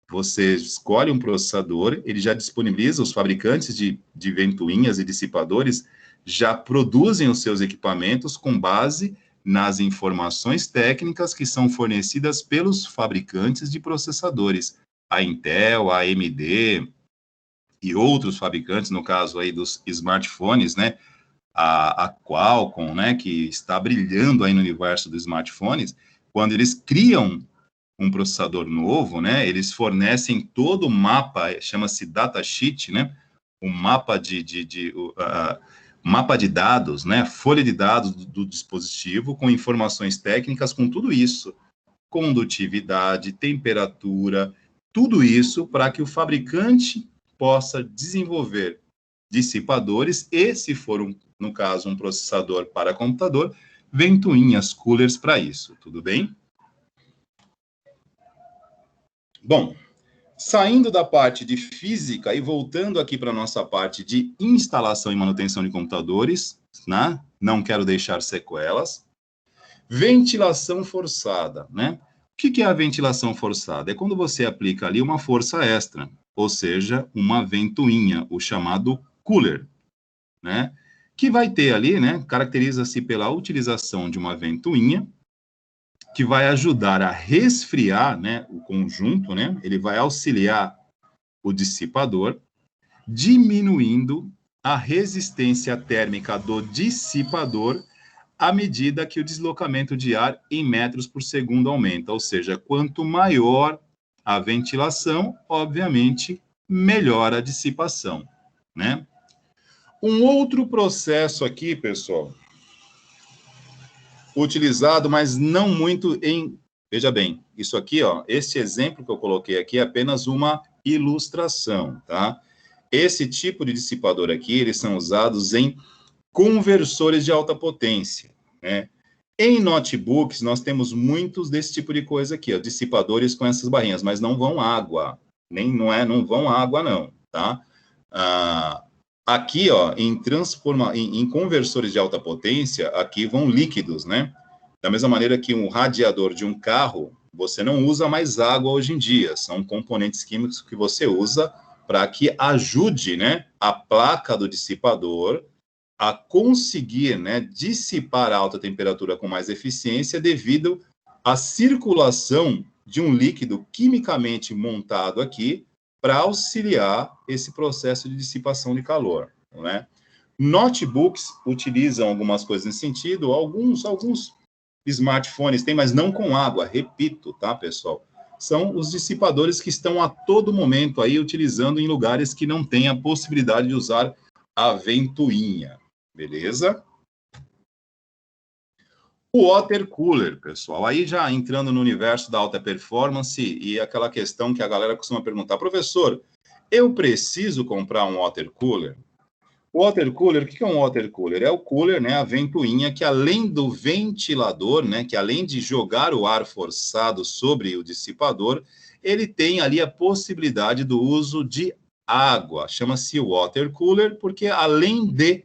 [SPEAKER 1] Você escolhe um processador, ele já disponibiliza, os fabricantes de ventoinhas e dissipadores já produzem os seus equipamentos com base nas informações técnicas que são fornecidas pelos fabricantes de processadores, a Intel, a AMD e outros fabricantes, no caso aí dos smartphones, né, a Qualcomm, né, que está brilhando aí no universo dos smartphones, quando eles criam um processador novo, né, eles fornecem todo o mapa, chama-se datasheet, né, o mapa mapa de dados, né, folha de dados do dispositivo, com informações técnicas, com tudo isso, condutividade, temperatura, tudo isso para que o fabricante possa desenvolver dissipadores e, se for, no caso, um processador para computador, ventoinhas, coolers para isso, tudo bem? Bom, saindo da parte de física e voltando aqui para a nossa parte de instalação e manutenção de computadores, né? Não quero deixar sequelas. Ventilação forçada, né? O que é a ventilação forçada? É quando você aplica ali uma força extra, ou seja, uma ventoinha, o chamado cooler, né? Que vai ter ali, né? Caracteriza-se pela utilização de uma ventoinha, que vai ajudar a resfriar, né, o conjunto, né? Ele vai auxiliar o dissipador, diminuindo a resistência térmica do dissipador à medida que o deslocamento de ar em metros por segundo aumenta. Ou seja, quanto maior a ventilação, obviamente, melhor a dissipação, né? Um outro processo aqui, pessoal, utilizado, mas não muito em... Veja bem, isso aqui, ó, esse exemplo que eu coloquei aqui é apenas uma ilustração, tá? Esse tipo de dissipador aqui, eles são usados em conversores de alta potência, né? Em notebooks, nós temos muitos desse tipo de coisa aqui, ó, dissipadores com essas barrinhas, mas não vão água, não vão água não, tá? Aqui, ó, em conversores de alta potência, aqui vão líquidos, né? Da mesma maneira que um radiador de um carro, você não usa mais água hoje em dia, são componentes químicos que você usa para que ajude, né, a placa do dissipador a conseguir, né, dissipar a alta temperatura com mais eficiência devido à circulação de um líquido quimicamente montado aqui para auxiliar esse processo de dissipação de calor, né? Notebooks utilizam algumas coisas nesse sentido, alguns smartphones têm, mas não com água, repito, tá, pessoal? São os dissipadores que estão a todo momento aí utilizando em lugares que não têm a possibilidade de usar a ventoinha, beleza? O water cooler, pessoal, aí já entrando no universo da alta performance e aquela questão que a galera costuma perguntar, professor, eu preciso comprar um water cooler? Water cooler, o que é um water cooler? É o cooler, né, a ventoinha, que além do ventilador, né, que além de jogar o ar forçado sobre o dissipador, ele tem ali a possibilidade do uso de água. Chama-se water cooler, porque além de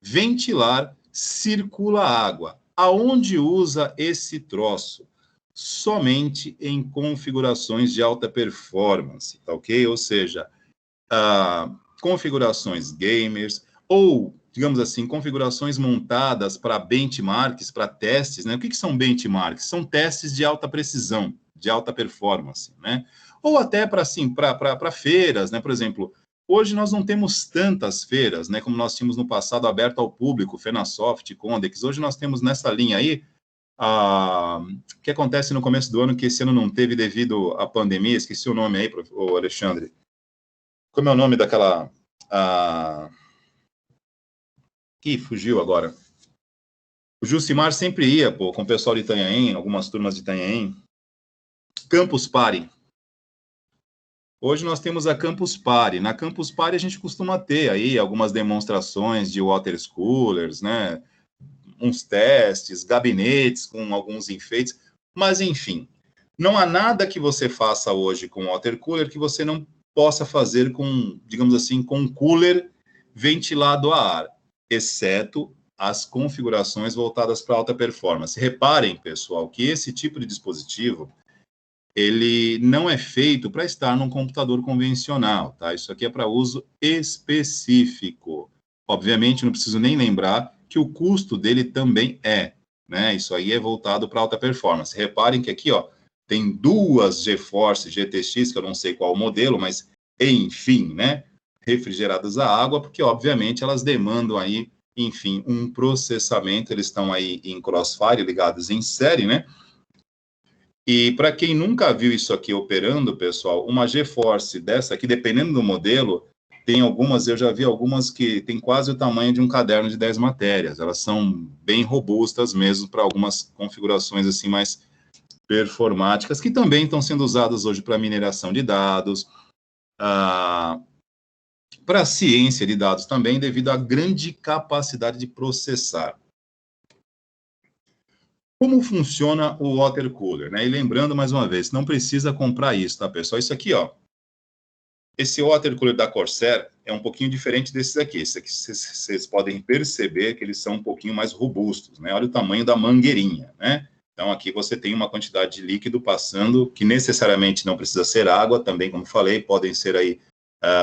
[SPEAKER 1] ventilar, circula água. Aonde usa esse troço? Somente em configurações de alta performance, tá ok? Ou seja, configurações gamers, ou, digamos assim, configurações montadas para benchmarks, para testes, né? O que são benchmarks? São testes de alta precisão, de alta performance, né? Ou até para, assim, para feiras, né? Por exemplo, hoje nós não temos tantas feiras, né? Como nós tínhamos no passado, aberto ao público, Fenasoft, Condex. Hoje nós temos nessa linha aí, o que acontece no começo do ano, que esse ano não teve devido à pandemia, esqueci o nome aí, Alexandre. Como é o nome daquela... que fugiu agora. O Jucimar sempre ia, pô, com o pessoal de Itanhaém, algumas turmas de Itanhaém. Campus Party. Hoje nós temos a Campus Party. Na Campus Party a gente costuma ter aí algumas demonstrações de water coolers, né? Uns testes, gabinetes com alguns enfeites. Mas, enfim, não há nada que você faça hoje com water cooler que você não possa fazer com, digamos assim, com um cooler ventilado a ar, exceto as configurações voltadas para alta performance. Reparem, pessoal, que esse tipo de dispositivo, ele não é feito para estar num computador convencional, tá? Isso aqui é para uso específico. Obviamente, não preciso nem lembrar que o custo dele também né? Isso aí é voltado para alta performance. Reparem que aqui, ó, tem duas GeForce GTX, que eu não sei qual o modelo, mas enfim, né? Refrigeradas a água, porque obviamente elas demandam aí, enfim, um processamento. Eles estão aí em Crossfire, ligados em série, né? E para quem nunca viu isso aqui operando, pessoal, uma GeForce dessa aqui, dependendo do modelo, tem algumas, eu já vi algumas que tem quase o tamanho de um caderno de 10 matérias. Elas são bem robustas mesmo para algumas configurações assim mais performáticas, que também estão sendo usadas hoje para mineração de dados, para ciência de dados também, devido à grande capacidade de processar. Como funciona o water cooler, né? E lembrando, mais uma vez, não precisa comprar isso, tá, pessoal? Isso aqui, ó, esse water cooler da Corsair é um pouquinho diferente desses aqui. Esse aqui, vocês podem perceber que eles são um pouquinho mais robustos, né? Olha o tamanho da mangueirinha, né? Então, aqui você tem uma quantidade de líquido passando, que necessariamente não precisa ser água, também, como falei, podem ser aí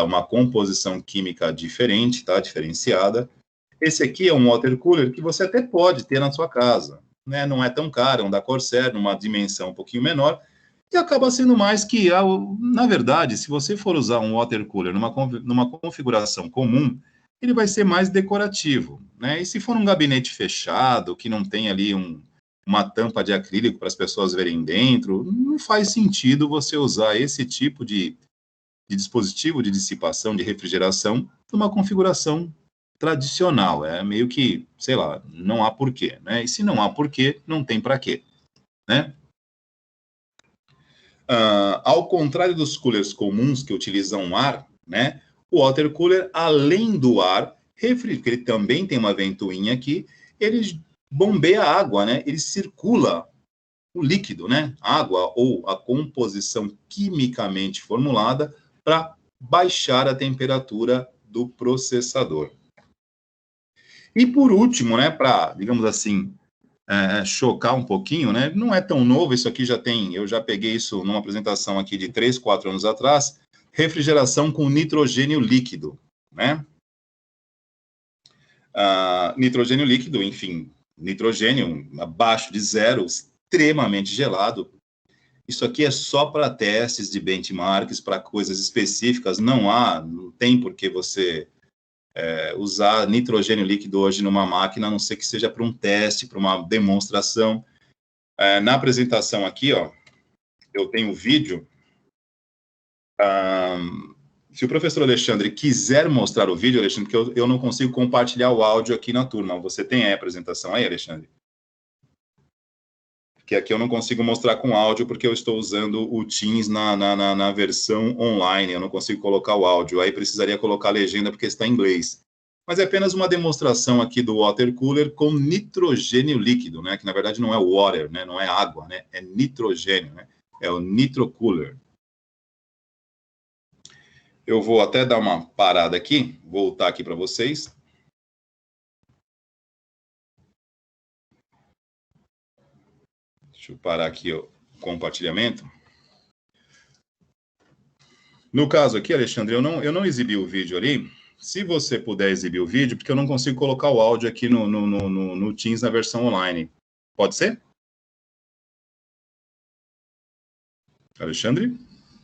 [SPEAKER 1] uma composição química diferente, tá? Diferenciada. Esse aqui é um water cooler que você até pode ter na sua casa, né? Não é tão caro, é um da Corsair, numa dimensão um pouquinho menor, e acaba sendo mais que, na verdade, se você for usar um water cooler numa configuração comum, ele vai ser mais decorativo, né? E se for um gabinete fechado, que não tem ali uma tampa de acrílico para as pessoas verem dentro, não faz sentido você usar esse tipo de dispositivo de dissipação, de refrigeração, numa configuração tradicional. É meio que, sei lá, não há porquê, né? E se não há porquê, não tem para quê, né? Ao contrário dos coolers comuns que utilizam ar, né? O water cooler, além do ar, ele também tem uma ventoinha aqui, ele bombeia água, né? Ele circula o líquido, né? Água ou a composição quimicamente formulada para baixar a temperatura do processador. E por último, né, para, digamos assim, chocar um pouquinho, né, não é tão novo, isso aqui eu já peguei isso numa apresentação aqui de 3, 4 anos atrás, refrigeração com nitrogênio líquido, né? Nitrogênio líquido, enfim, nitrogênio abaixo de zero, extremamente gelado. Isso aqui é só para testes de benchmarks, para coisas específicas, não tem por que você usar nitrogênio líquido hoje numa máquina, a não ser que seja para um teste, para uma demonstração. Na apresentação aqui, ó, eu tenho um vídeo. Se o professor Alexandre quiser mostrar o vídeo, Alexandre, porque eu não consigo compartilhar o áudio aqui na turma. Você tem a apresentação aí, Alexandre? Que aqui eu não consigo mostrar com áudio, porque eu estou usando o Teams na versão online, eu não consigo colocar o áudio, aí precisaria colocar a legenda, porque está em inglês. mas é apenas uma demonstração aqui do water cooler com nitrogênio líquido, né? Que na verdade não é water, né? Não é água, né? É nitrogênio, né? É o nitro cooler. Eu vou até dar uma parada aqui, voltar aqui para vocês. Deixa eu parar aqui o compartilhamento. No caso aqui, Alexandre, eu não exibi o vídeo ali. Se você puder exibir o vídeo, porque eu não consigo colocar o áudio aqui no Teams na versão online. Pode ser? Alexandre?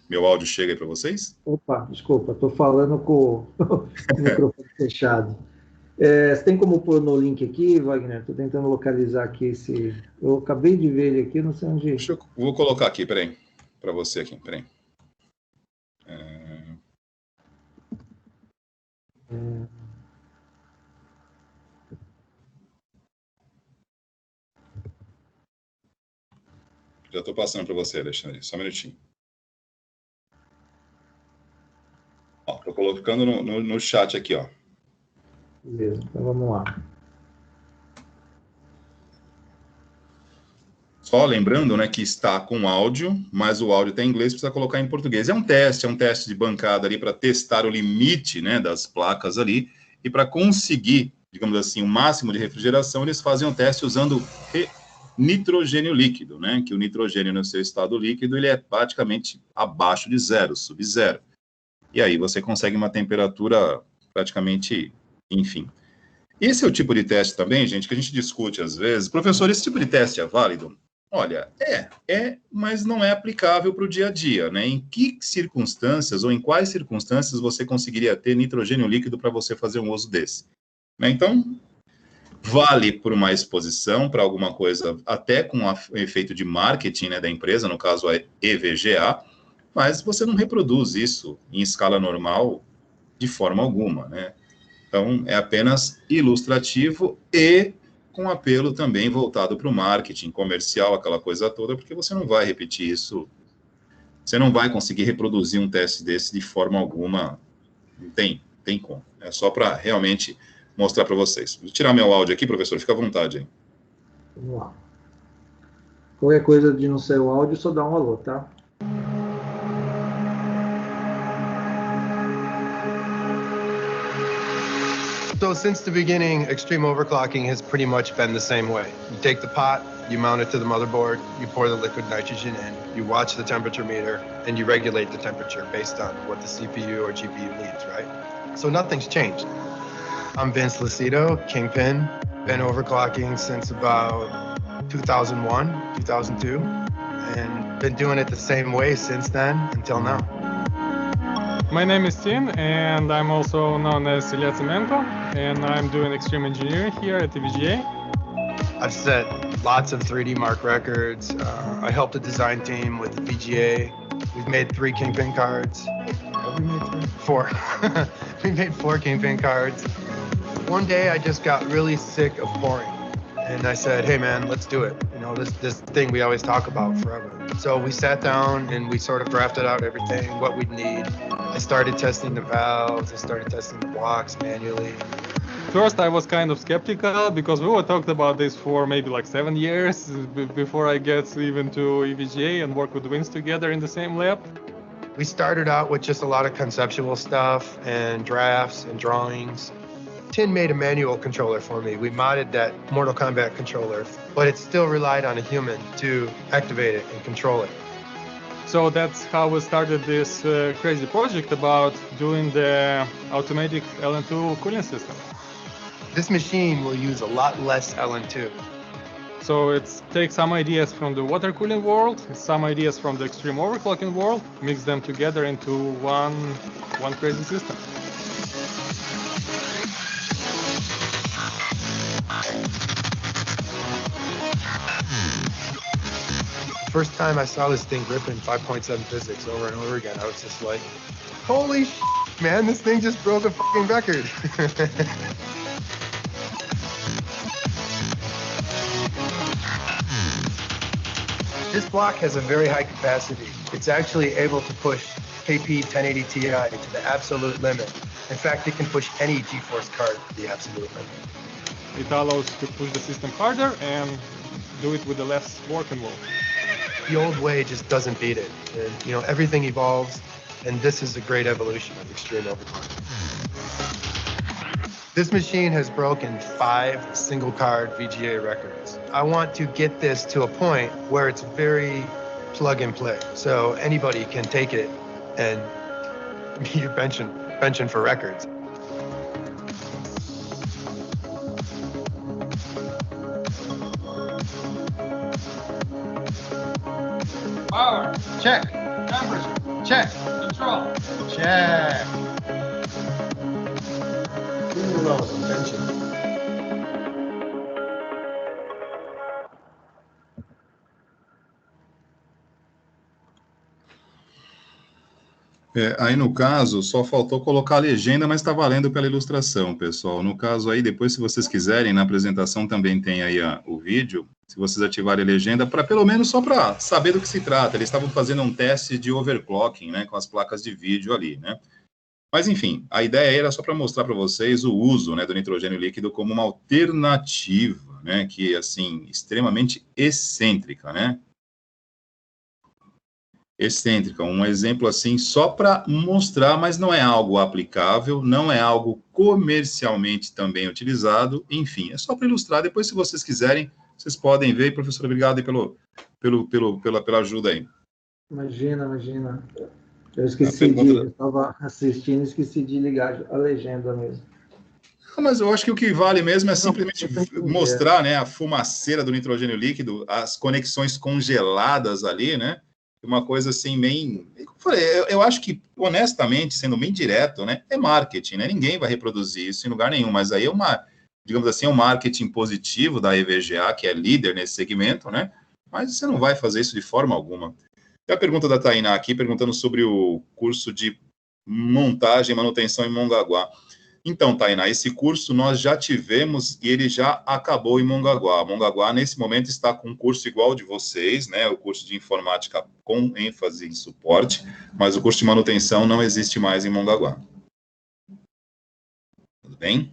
[SPEAKER 1] Meu áudio chega aí para vocês?
[SPEAKER 2] Opa, desculpa, estou falando com o microfone fechado. Você tem como pôr no link aqui, Wagner? Estou tentando localizar aqui esse... Eu acabei de ver ele aqui, não sei onde...
[SPEAKER 1] Vou colocar aqui, peraí. Para você aqui, peraí. Já estou passando para você, Alexandre. Só um minutinho. Estou colocando no chat aqui, ó.
[SPEAKER 2] Beleza, então vamos lá.
[SPEAKER 1] Só lembrando, né, que está com áudio, mas o áudio está em inglês, precisa colocar em português. É um teste de bancada ali para testar o limite, né, das placas ali, e para conseguir, digamos assim, o máximo de refrigeração, eles fazem um teste usando nitrogênio líquido, né, que o nitrogênio no seu estado líquido, ele é praticamente abaixo de zero, sub-zero. E aí você consegue uma temperatura praticamente, enfim. Esse é o tipo de teste também, gente, que a gente discute às vezes. Professor, esse tipo de teste é válido? Olha, mas não é aplicável para o dia a dia, né? Em que circunstâncias ou em quais circunstâncias você conseguiria ter nitrogênio líquido para você fazer um uso desse? Né? Então, vale por uma exposição para alguma coisa, até com o efeito de marketing, né, da empresa, no caso a EVGA, mas você não reproduz isso em escala normal de forma alguma, né? Então, é apenas ilustrativo e com apelo também voltado para o marketing comercial, aquela coisa toda, porque você não vai repetir isso, você não vai conseguir reproduzir um teste desse de forma alguma, não tem como. É só para realmente mostrar para vocês. Vou tirar meu áudio aqui, professor, fica à vontade aí.
[SPEAKER 2] Vamos lá. Qualquer coisa de não ser o áudio, só dá um alô, tá?
[SPEAKER 3] So since the beginning, extreme overclocking has pretty much been the same way. You take the pot, you mount it to the motherboard, you pour the liquid nitrogen in, you watch the temperature meter, and you regulate the temperature based on what the CPU or GPU needs, right? So nothing's changed. I'm Vince Lucido, Kingpin, been overclocking since about 2001, 2002, and been doing it the same way since then until now.
[SPEAKER 4] My name is Tim, and I'm also known as Ilya Tsemenko, and I'm doing extreme engineering here at EVGA.
[SPEAKER 3] I've set lots of 3D Mark records. I helped the design team with the VGA. We've made 3 Kingpin cards. Have we made 3? 4. We made 4 Kingpin cards. One day I just got really sick of pouring, and I said, hey man, let's do it. You know, this thing we always talk about forever. So we sat down and we sort of drafted out everything, what we'd need. I started testing the valves, I started testing the blocks manually.
[SPEAKER 4] First, I was kind of skeptical because we were talking about this for maybe like 7 years before I get even to EVGA and work with Vince together in the same lab.
[SPEAKER 3] We started out with just a lot of conceptual stuff and drafts and drawings. Tin made a manual controller for me. We modded that Mortal Kombat controller, but it still relied on a human to activate it and control it.
[SPEAKER 4] So that's how we started this crazy project about doing the automatic LN2 cooling system.
[SPEAKER 3] This machine will use a lot less LN2.
[SPEAKER 4] So it takes some ideas from the water cooling world, some ideas from the extreme overclocking world, mix them together into one crazy system.
[SPEAKER 3] First time I saw this thing ripping 5.7 physics over and over again, I was just like, holy shit, man, this thing just broke a fucking record. This block has a very high capacity. It's actually able to push KP 1080 Ti to the absolute limit. In fact, it can push any GeForce card to the absolute limit.
[SPEAKER 4] It allows to push the system harder and do it with the less work involved.
[SPEAKER 3] The old way just doesn't beat it. And, you know, everything evolves, and this is a great evolution of extreme overclock. This machine has broken 5 single-card VGA records. I want to get this to a point where it's very plug-and-play, so anybody can take it and you're benching for records.
[SPEAKER 5] Power, check. Temperature, check. Control, check.
[SPEAKER 1] Aí no caso, só faltou colocar a legenda, mas está valendo pela ilustração, pessoal. No caso aí, depois, se vocês quiserem, na apresentação também tem aí o vídeo, se vocês ativarem a legenda, para pelo menos só para saber do que se trata. Eles estavam fazendo um teste de overclocking, né, com as placas de vídeo ali, né. Mas, enfim, a ideia era só para mostrar para vocês o uso, né, do nitrogênio líquido como uma alternativa, né, que, assim, extremamente excêntrica, né. Excêntrica, um exemplo assim só para mostrar, mas não é algo aplicável, não é algo comercialmente também utilizado, enfim, é só para ilustrar. Depois, se vocês quiserem, vocês podem ver. Professor, obrigado aí pela ajuda aí.
[SPEAKER 2] Imagina. Eu eu estava assistindo e esqueci de ligar a legenda mesmo.
[SPEAKER 1] Mas eu acho que o que vale mesmo é simplesmente mostrar, né, a fumaceira do nitrogênio líquido, as conexões congeladas ali, né? Uma coisa assim, bem... Eu acho que, honestamente, sendo bem direto, né, é marketing, né? Ninguém vai reproduzir isso em lugar nenhum, mas aí é digamos assim, um marketing positivo da EVGA, que é líder nesse segmento, né? Mas você não vai fazer isso de forma alguma. E a pergunta da Tainá aqui, perguntando sobre o curso de montagem e manutenção em Mongaguá. Então, Tainá, esse curso nós já tivemos e ele já acabou em Mongaguá. Mongaguá, nesse momento, está com um curso igual de vocês, né? O curso de informática com ênfase em suporte, mas o curso de manutenção não existe mais em Mongaguá. Tudo bem?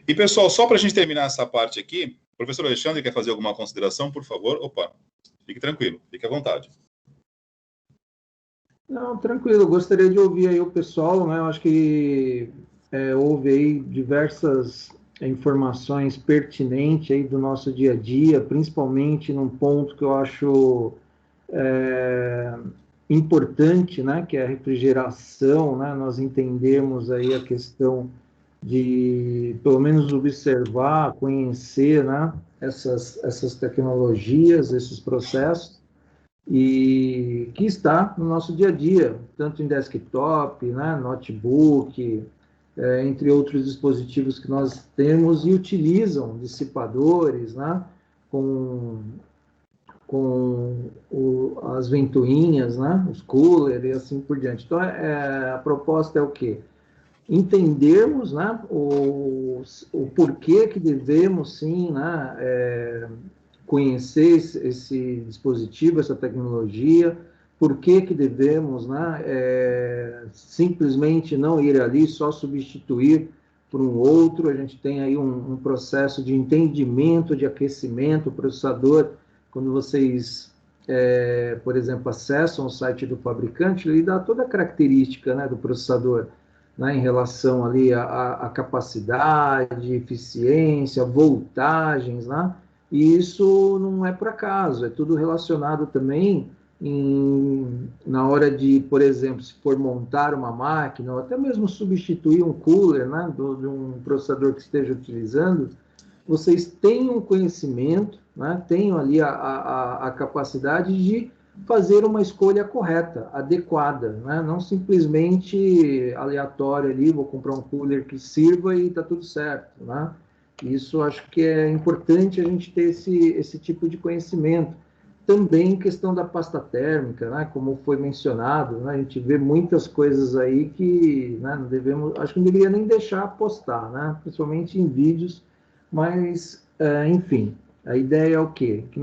[SPEAKER 1] E, pessoal, só para a gente terminar essa parte aqui, o professor Alexandre quer fazer alguma consideração, por favor? Opa, fique tranquilo, fique à vontade.
[SPEAKER 2] Não, tranquilo, gostaria de ouvir aí o pessoal, né? Eu acho que houve aí diversas informações pertinentes aí do nosso dia a dia, principalmente num ponto que eu acho importante, né? Que é a refrigeração, né? Nós entendemos aí a questão de, pelo menos, observar, conhecer, né? Essas tecnologias, esses processos, e que está no nosso dia a dia, tanto em desktop, né, notebook, entre outros dispositivos que nós temos e utilizam dissipadores, né, com as ventoinhas, né, os coolers e assim por diante. Então, a proposta é o quê? Entendermos, né, o porquê que devemos, sim, né, conhecer esse dispositivo, essa tecnologia, por que devemos, né, simplesmente não ir ali só substituir por um outro. A gente tem aí um processo de entendimento, de aquecimento. O processador, quando vocês, por exemplo, acessam o site do fabricante, ele dá toda a característica, né, do processador, né, em relação ali à capacidade, eficiência, voltagens, né? E isso não é por acaso, é tudo relacionado também na hora de, por exemplo, se for montar uma máquina, ou até mesmo substituir um cooler, né, de um processador que esteja utilizando, vocês tenham conhecimento, né, tenham ali a capacidade de fazer uma escolha correta, adequada, né, não simplesmente aleatória ali, vou comprar um cooler que sirva e está tudo certo, né? Isso acho que é importante a gente ter esse tipo de conhecimento. Também questão da pasta térmica, né, como foi mencionado, né, a gente vê muitas coisas aí que, né, não devemos, acho que não deveria nem deixar postar, né, principalmente em vídeos, mas, enfim, a ideia é o quê? Que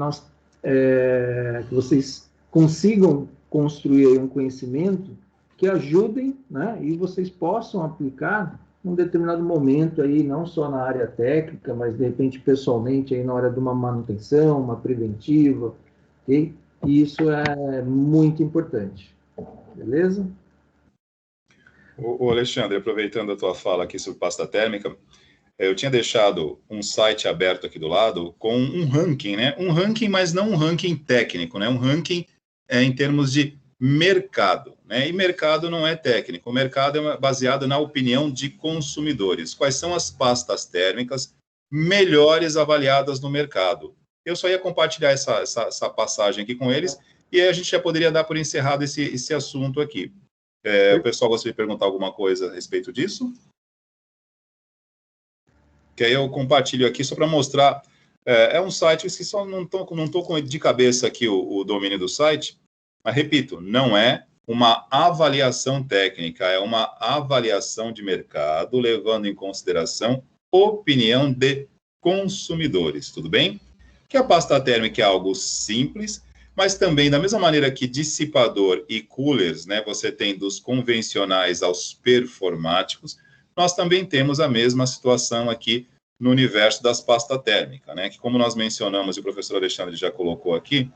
[SPEAKER 2] que vocês consigam construir aí um conhecimento que ajudem, né, e vocês possam aplicar num determinado momento aí, não só na área técnica, mas de repente pessoalmente aí na hora de uma manutenção, uma preventiva, ok? E isso é muito importante, beleza?
[SPEAKER 1] O Alexandre, aproveitando a tua fala aqui sobre pasta térmica, eu tinha deixado um site aberto aqui do lado com um ranking, né? Um ranking, mas não um ranking técnico, né? Um ranking em termos de mercado, né? E mercado não é técnico, o mercado é baseado na opinião de consumidores. Quais são as pastas térmicas melhores avaliadas no mercado? Eu só ia compartilhar essa passagem aqui com eles e aí a gente já poderia dar por encerrado esse assunto aqui. O pessoal gostaria de perguntar alguma coisa a respeito disso? Que aí eu compartilho aqui só para mostrar. É um site que só não estou com de cabeça aqui o domínio do site, mas repito, não é uma avaliação técnica, é uma avaliação de mercado, levando em consideração opinião de consumidores, tudo bem? Que a pasta térmica é algo simples, mas também, da mesma maneira que dissipador e coolers, né, você tem dos convencionais aos performáticos, nós também temos a mesma situação aqui no universo das pastas térmicas, né, que como nós mencionamos e o professor Alexandre já colocou aqui,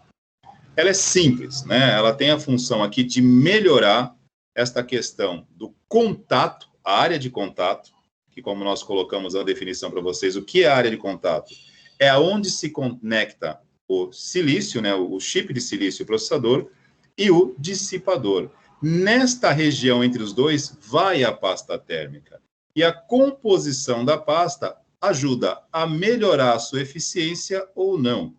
[SPEAKER 1] ela é simples, né, ela tem a função aqui de melhorar esta questão do contato, a área de contato, que como nós colocamos a definição para vocês, o que é a área de contato? É aonde se conecta o silício, né, o chip de silício processador, e o dissipador. Nesta região entre os dois, vai a pasta térmica. E a composição da pasta ajuda a melhorar a sua eficiência ou não.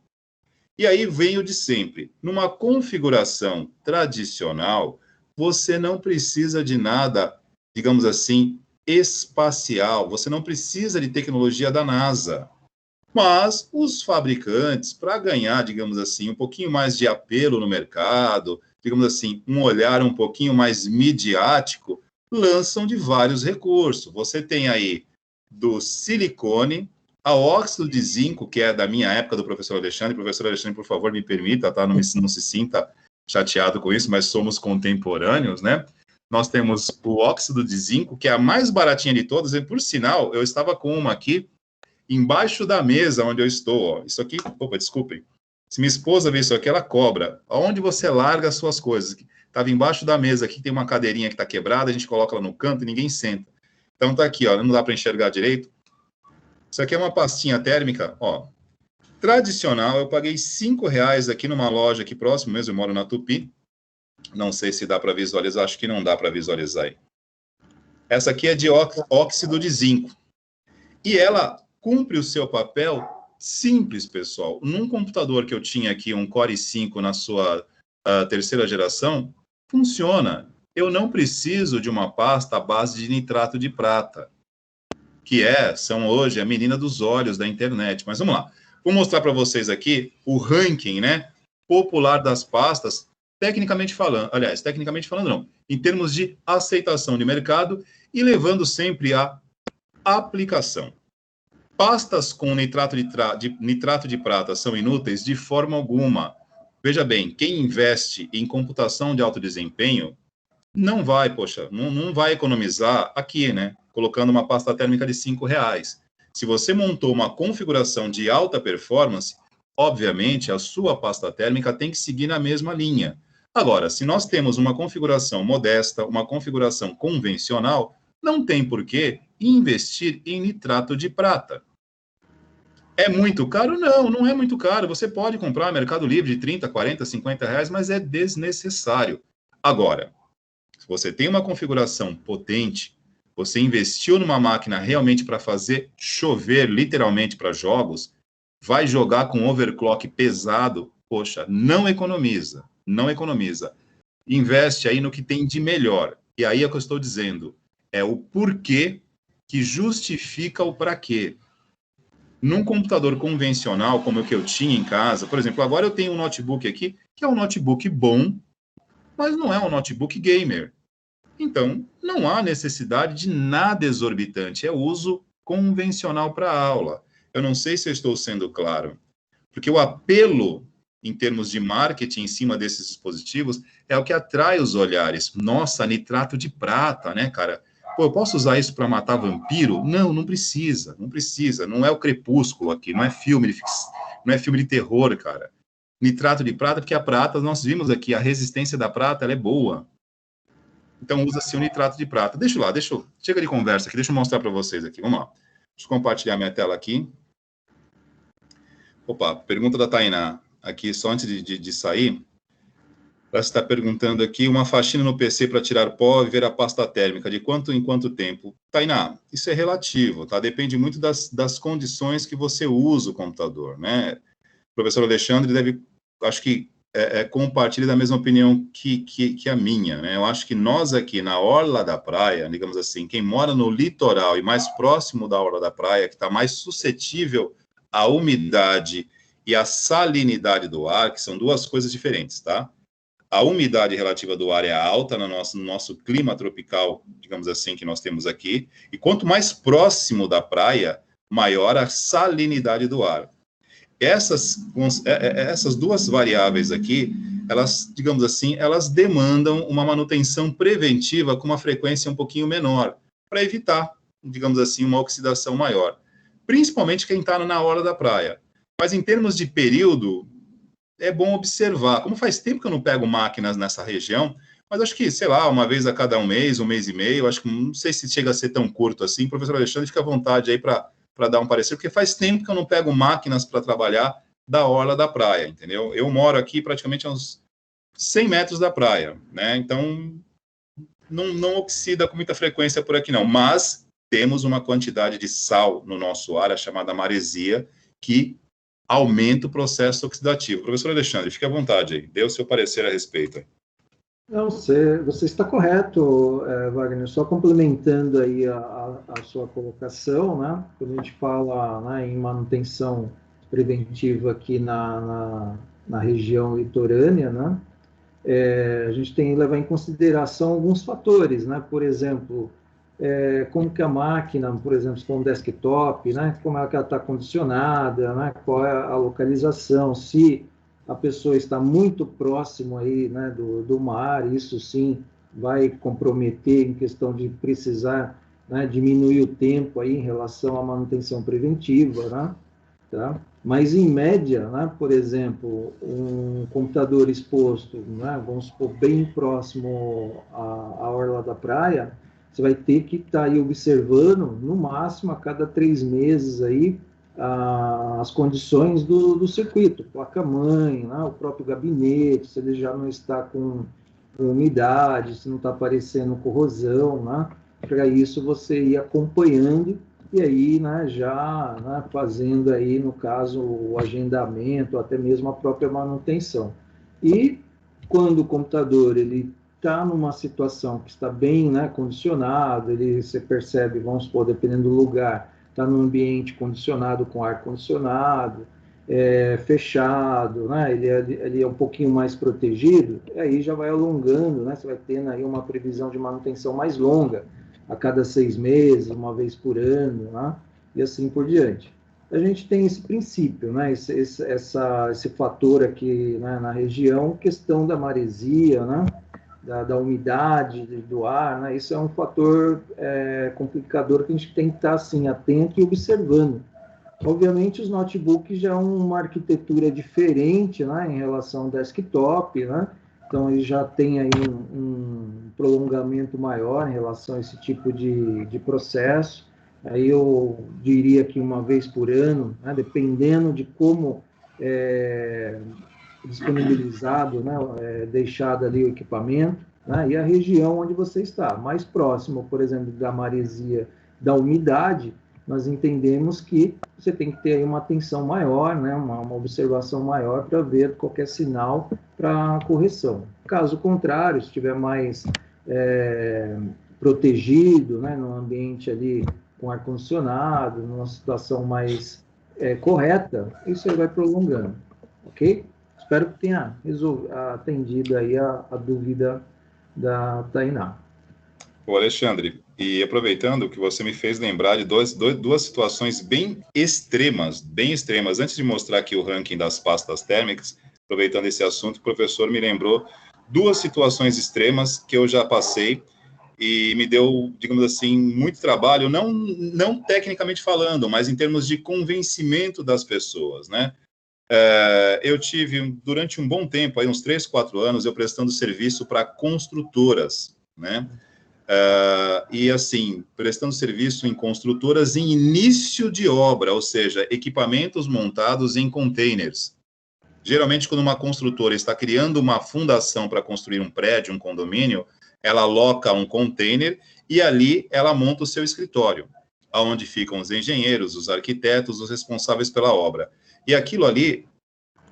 [SPEAKER 1] E aí vem o de sempre. Numa configuração tradicional, você não precisa de nada, digamos assim, espacial. Você não precisa de tecnologia da NASA. Mas os fabricantes, para ganhar, digamos assim, um pouquinho mais de apelo no mercado, digamos assim, um olhar um pouquinho mais midiático, lançam de vários recursos. Você tem aí do silicone, a óxido de zinco, que é da minha época do professor Alexandre. Professor Alexandre, por favor, me permita, tá? Não se sinta chateado com isso, mas somos contemporâneos, né? Nós temos o óxido de zinco, que é a mais baratinha de todas, e por sinal, eu estava com uma aqui, embaixo da mesa onde eu estou, ó. Isso aqui, opa, desculpem. Se minha esposa vê isso aqui, ela cobra. Aonde você larga as suas coisas? Estava embaixo da mesa aqui, tem uma cadeirinha que está quebrada, a gente coloca ela no canto e ninguém senta. Então tá aqui, ó, não dá para enxergar direito. Isso aqui é uma pastinha térmica, ó. Tradicional, eu paguei R$5 aqui numa loja aqui próximo mesmo, eu moro na Tupi. Não sei se dá para visualizar, acho que não dá para visualizar aí. Essa aqui é de óxido de zinco. E ela cumpre o seu papel simples, pessoal. Num computador que eu tinha aqui, um Core i5 na sua terceira geração, funciona. Eu não preciso de uma pasta à base de nitrato de prata, que são hoje a menina dos olhos da internet. Mas vamos lá. Vou mostrar para vocês aqui o ranking, né, popular das pastas, tecnicamente falando não, em termos de aceitação de mercado e levando sempre a aplicação. Pastas com nitrato de prata são inúteis de forma alguma. Veja bem, quem investe em computação de alto desempenho não vai economizar aqui, né? Colocando uma pasta térmica de R$5. Se você montou uma configuração de alta performance, obviamente a sua pasta térmica tem que seguir na mesma linha. Agora, se nós temos uma configuração modesta, uma configuração convencional, não tem por que investir em nitrato de prata. É muito caro? Não, não é muito caro. Você pode comprar no Mercado Livre de 30, 40, 50 reais, mas é desnecessário. Agora, se você tem uma configuração potente, você investiu numa máquina realmente para fazer chover, literalmente para jogos, vai jogar com overclock pesado, poxa, não economiza, não economiza. Investe aí no que tem de melhor. E aí é o que eu estou dizendo, é o porquê que justifica o para quê. Num computador convencional, como o que eu tinha em casa, por exemplo, agora eu tenho um notebook aqui, que é um notebook bom, mas não é um notebook gamer. Então, não há necessidade de nada exorbitante, é uso convencional para a aula. Eu não sei se eu estou sendo claro, porque o apelo em termos de marketing em cima desses dispositivos, é o que atrai os olhares. Nossa, nitrato de prata, né, cara? Pô, eu posso usar isso para matar vampiro? Não, não precisa, não precisa. Não é o Crepúsculo aqui, não é filme de terror, cara. Nitrato de prata, porque a prata, nós vimos aqui, a resistência da prata, ela é boa. Então, usa-se o nitrato de prata. Chega de conversa aqui, deixa eu mostrar para vocês aqui. Vamos lá. Deixa eu compartilhar minha tela aqui. Opa, pergunta da Tainá. Aqui, só antes de sair, ela está perguntando aqui, uma faxina no PC para tirar pó e ver a pasta térmica, de quanto em quanto tempo? Tainá, isso é relativo, tá? Depende muito das condições que você usa o computador, né? O professor Alexandre deve, acho que, compartilha da mesma opinião que a minha, né? Eu acho que nós aqui na orla da praia, digamos assim, quem mora no litoral e mais próximo da orla da praia, que está mais suscetível à umidade e à salinidade do ar, que são duas coisas diferentes, tá? A umidade relativa do ar é alta no nosso clima tropical, digamos assim, que nós temos aqui, e quanto mais próximo da praia, maior a salinidade do ar. Essas duas variáveis aqui, elas, digamos assim, elas demandam uma manutenção preventiva com uma frequência um pouquinho menor, para evitar, digamos assim, uma oxidação maior. Principalmente quem está na orla da praia. Mas em termos de período, é bom observar. Como faz tempo que eu não pego máquinas nessa região, mas acho que, sei lá, uma vez a cada um mês e meio, acho que não sei se chega a ser tão curto assim. Professor Alexandre, fica à vontade aí para dar um parecer, porque faz tempo que eu não pego máquinas para trabalhar da orla da praia, entendeu? Eu moro aqui praticamente a uns 100 metros da praia, né? Então, não oxida com muita frequência por aqui não, mas temos uma quantidade de sal no nosso ar, a chamada maresia, que aumenta o processo oxidativo. Professor Alexandre, fique à vontade aí, dê o seu parecer a respeito.
[SPEAKER 2] Não, você está correto, Wagner, só complementando aí a sua colocação, né? Quando a gente fala, né, em manutenção preventiva aqui na região litorânea, né? A gente tem que levar em consideração alguns fatores, né? Por exemplo, como que a máquina, por exemplo, se for um desktop, né? Como é que ela está condicionada, né? Qual é a localização, se a pessoa está muito próximo aí, né, do mar, isso sim vai comprometer em questão de precisar, né, diminuir o tempo aí em relação à manutenção preventiva, né? Tá? Mas, em média, né, por exemplo, um computador exposto, né, vamos supor, bem próximo à orla da praia, você vai ter que estar aí observando, no máximo, a cada 3 meses, aí, as condições do circuito, placa-mãe, né, o próprio gabinete, se ele já não está com umidade, se não está aparecendo corrosão, né, para isso você ir acompanhando e aí, né, já, né, fazendo aí, no caso, o agendamento, até mesmo a própria manutenção. E quando o computador ele está numa situação que está bem, né, condicionado, você percebe, vamos supor, dependendo do lugar, está num ambiente condicionado com ar-condicionado, fechado, né, ele é um pouquinho mais protegido, aí já vai alongando, né, você vai tendo aí uma previsão de manutenção mais longa, a cada 6 meses, uma vez por ano, né? E assim por diante. A gente tem esse princípio, né? Esse fator aqui, né, na região, questão da maresia, né? Da umidade do ar, né? Isso é um fator complicador que a gente tem que estar assim, atento e observando. Obviamente, os notebooks já é uma arquitetura diferente, né, em relação ao desktop, né? Então, ele já tem aí um prolongamento maior em relação a esse tipo de processo. Aí eu diria que uma vez por ano, né, dependendo de como disponibilizado, né, deixado ali o equipamento, né, e a região onde você está. Mais próximo, por exemplo, da maresia, da umidade, nós entendemos que você tem que ter aí uma atenção maior, né, uma observação maior para ver qualquer sinal para correção. Caso contrário, se estiver mais protegido, né, no ambiente ali com ar-condicionado, numa situação mais correta, isso aí vai prolongando, ok? Espero que tenha atendido aí a dúvida da Tainá.
[SPEAKER 1] Ô Alexandre, e aproveitando que você me fez lembrar de duas situações bem extremas. Antes de mostrar aqui o ranking das pastas térmicas, aproveitando esse assunto, o professor me lembrou 2 situações extremas que eu já passei e me deu, digamos assim, muito trabalho, não tecnicamente falando, mas em termos de convencimento das pessoas, né? Eu tive, durante um bom tempo, aí uns 3, 4 anos, eu prestando serviço para construtoras, né? E assim, prestando serviço em construtoras em início de obra, ou seja, equipamentos montados em containers. Geralmente, quando uma construtora está criando uma fundação para construir um prédio, um condomínio, ela aloca um container e ali ela monta o seu escritório, onde ficam os engenheiros, os arquitetos, os responsáveis pela obra. E aquilo ali,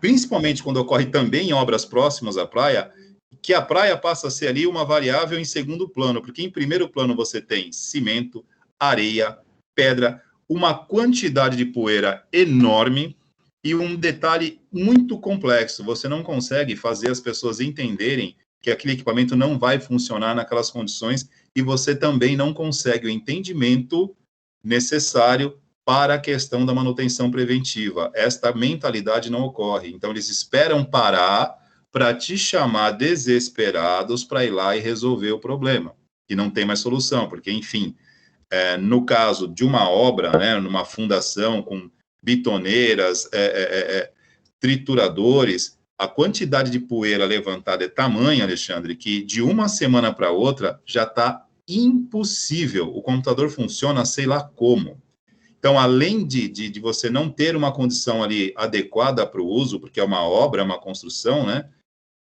[SPEAKER 1] principalmente quando ocorre também em obras próximas à praia, que a praia passa a ser ali uma variável em segundo plano, porque em primeiro plano você tem cimento, areia, pedra, uma quantidade de poeira enorme e um detalhe muito complexo. Você não consegue fazer as pessoas entenderem que aquele equipamento não vai funcionar naquelas condições e você também não consegue o entendimento necessário para a questão da manutenção preventiva. Esta mentalidade não ocorre. Então, eles esperam parar para te chamar desesperados para ir lá e resolver o problema. E não tem mais solução, porque, enfim, no caso de uma obra, né, numa fundação com bitoneiras, trituradores, a quantidade de poeira levantada é tamanha, Alexandre, que de uma semana para outra já está impossível. O computador funciona sei lá como. Então, além de você não ter uma condição ali adequada para o uso, porque é uma obra, é uma construção, né?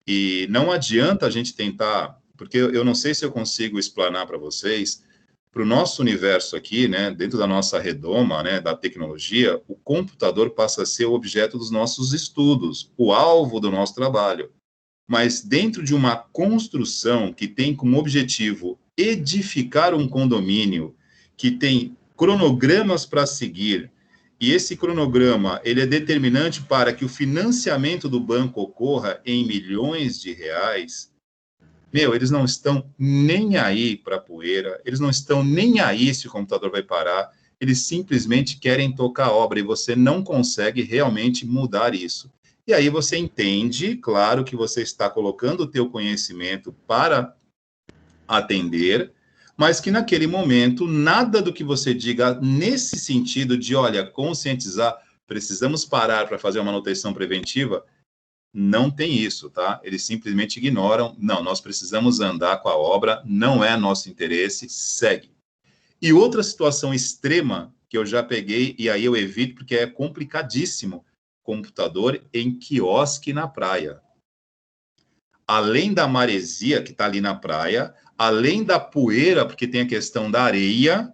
[SPEAKER 1] E não adianta a gente tentar, porque eu não sei se eu consigo explanar para vocês, para o nosso universo aqui, né, dentro da nossa redoma, né, da tecnologia, o computador passa a ser o objeto dos nossos estudos, o alvo do nosso trabalho. Mas dentro de uma construção que tem como objetivo edificar um condomínio, que tem cronogramas para seguir, e esse cronograma ele é determinante para que o financiamento do banco ocorra em milhões de reais, eles não estão nem aí para a poeira, eles não estão nem aí se o computador vai parar, eles simplesmente querem tocar a obra e você não consegue realmente mudar isso. E aí você entende, claro, que você está colocando o teu conhecimento para atender, mas que naquele momento, nada do que você diga nesse sentido de, olha, conscientizar, precisamos parar para fazer uma manutenção preventiva, não tem isso, tá? Eles simplesmente ignoram, não, nós precisamos andar com a obra, não é nosso interesse, segue. E outra situação extrema que eu já peguei, e aí eu evito porque é complicadíssimo, computador em quiosque na praia. Além da maresia que está ali na praia, além da poeira, porque tem a questão da areia,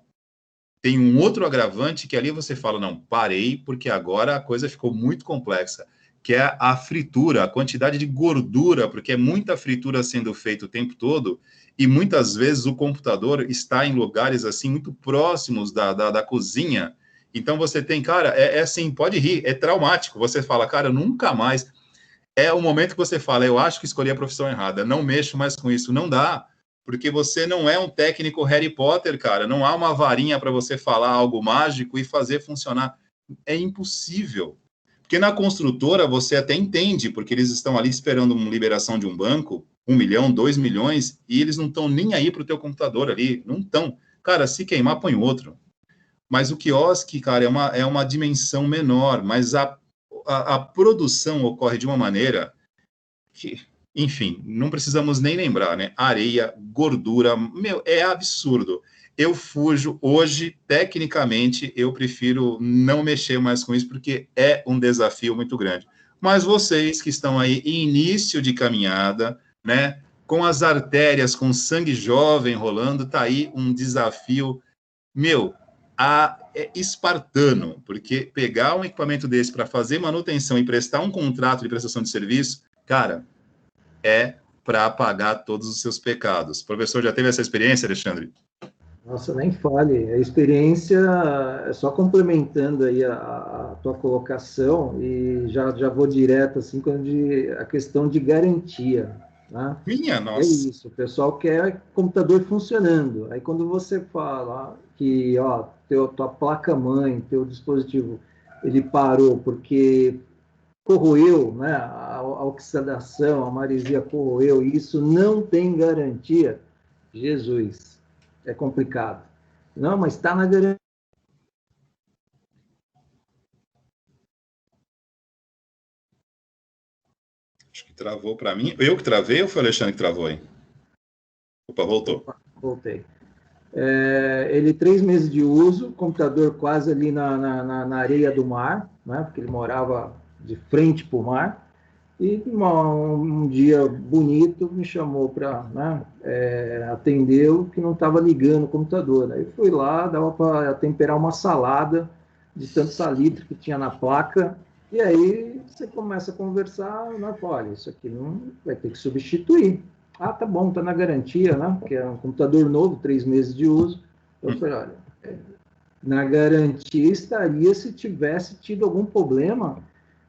[SPEAKER 1] tem um outro agravante que ali você fala, não, parei, porque agora a coisa ficou muito complexa, que é a fritura, a quantidade de gordura, porque é muita fritura sendo feita o tempo todo, e muitas vezes o computador está em lugares assim muito próximos da cozinha. Então você tem, cara, assim, pode rir, é traumático. Você fala, cara, nunca mais. É o momento que você fala, eu acho que escolhi a profissão errada, não mexo mais com isso. Não dá, porque você não é um técnico Harry Potter, cara. Não há uma varinha para você falar algo mágico e fazer funcionar. É impossível. Porque na construtora você até entende, porque eles estão ali esperando uma liberação de um banco, 1 milhão, 2 milhões, e eles não estão nem aí para o teu computador ali, não estão. Cara, se queimar, põe outro. Mas o quiosque, cara, é uma dimensão menor, mas a produção ocorre de uma maneira que, enfim, não precisamos nem lembrar, né? Areia, gordura, é absurdo. Eu fujo hoje, tecnicamente, eu prefiro não mexer mais com isso, porque é um desafio muito grande. Mas vocês que estão aí em início de caminhada, né, com as artérias, com sangue jovem rolando, tá aí um desafio, espartano, porque pegar um equipamento desse para fazer manutenção e prestar um contrato de prestação de serviço, cara, é para pagar todos os seus pecados. O professor já teve essa experiência, Alexandre?
[SPEAKER 2] Nossa, nem fale. A experiência, só complementando aí a tua colocação, e já vou direto, assim, a questão de garantia. Né?
[SPEAKER 1] Minha nossa.
[SPEAKER 2] É isso, o pessoal quer computador funcionando. Aí quando você fala que, tua placa-mãe, teu dispositivo, ele parou porque corroeu, né? A oxidação, a maresia corroeu, e isso não tem garantia. Jesus, é complicado. Não, mas está na garantia.
[SPEAKER 1] Acho que travou para mim. Eu que travei ou foi o Alexandre que travou, hein? Opa, voltou.
[SPEAKER 2] Voltei. Ele 3 meses de uso, computador quase ali na areia do mar, né? Porque ele morava de frente para o mar. E um dia bonito me chamou para, né, atendeu, que não estava ligando o computador. Aí fui lá, dava para temperar uma salada de tanto salitre que tinha na placa. E aí você começa a conversar, né? Olha, isso aqui não vai ter que substituir. Ah, tá bom, tá na garantia, né? Porque é um computador novo, 3 meses de uso. Eu falei, olha, na garantia estaria se tivesse tido algum problema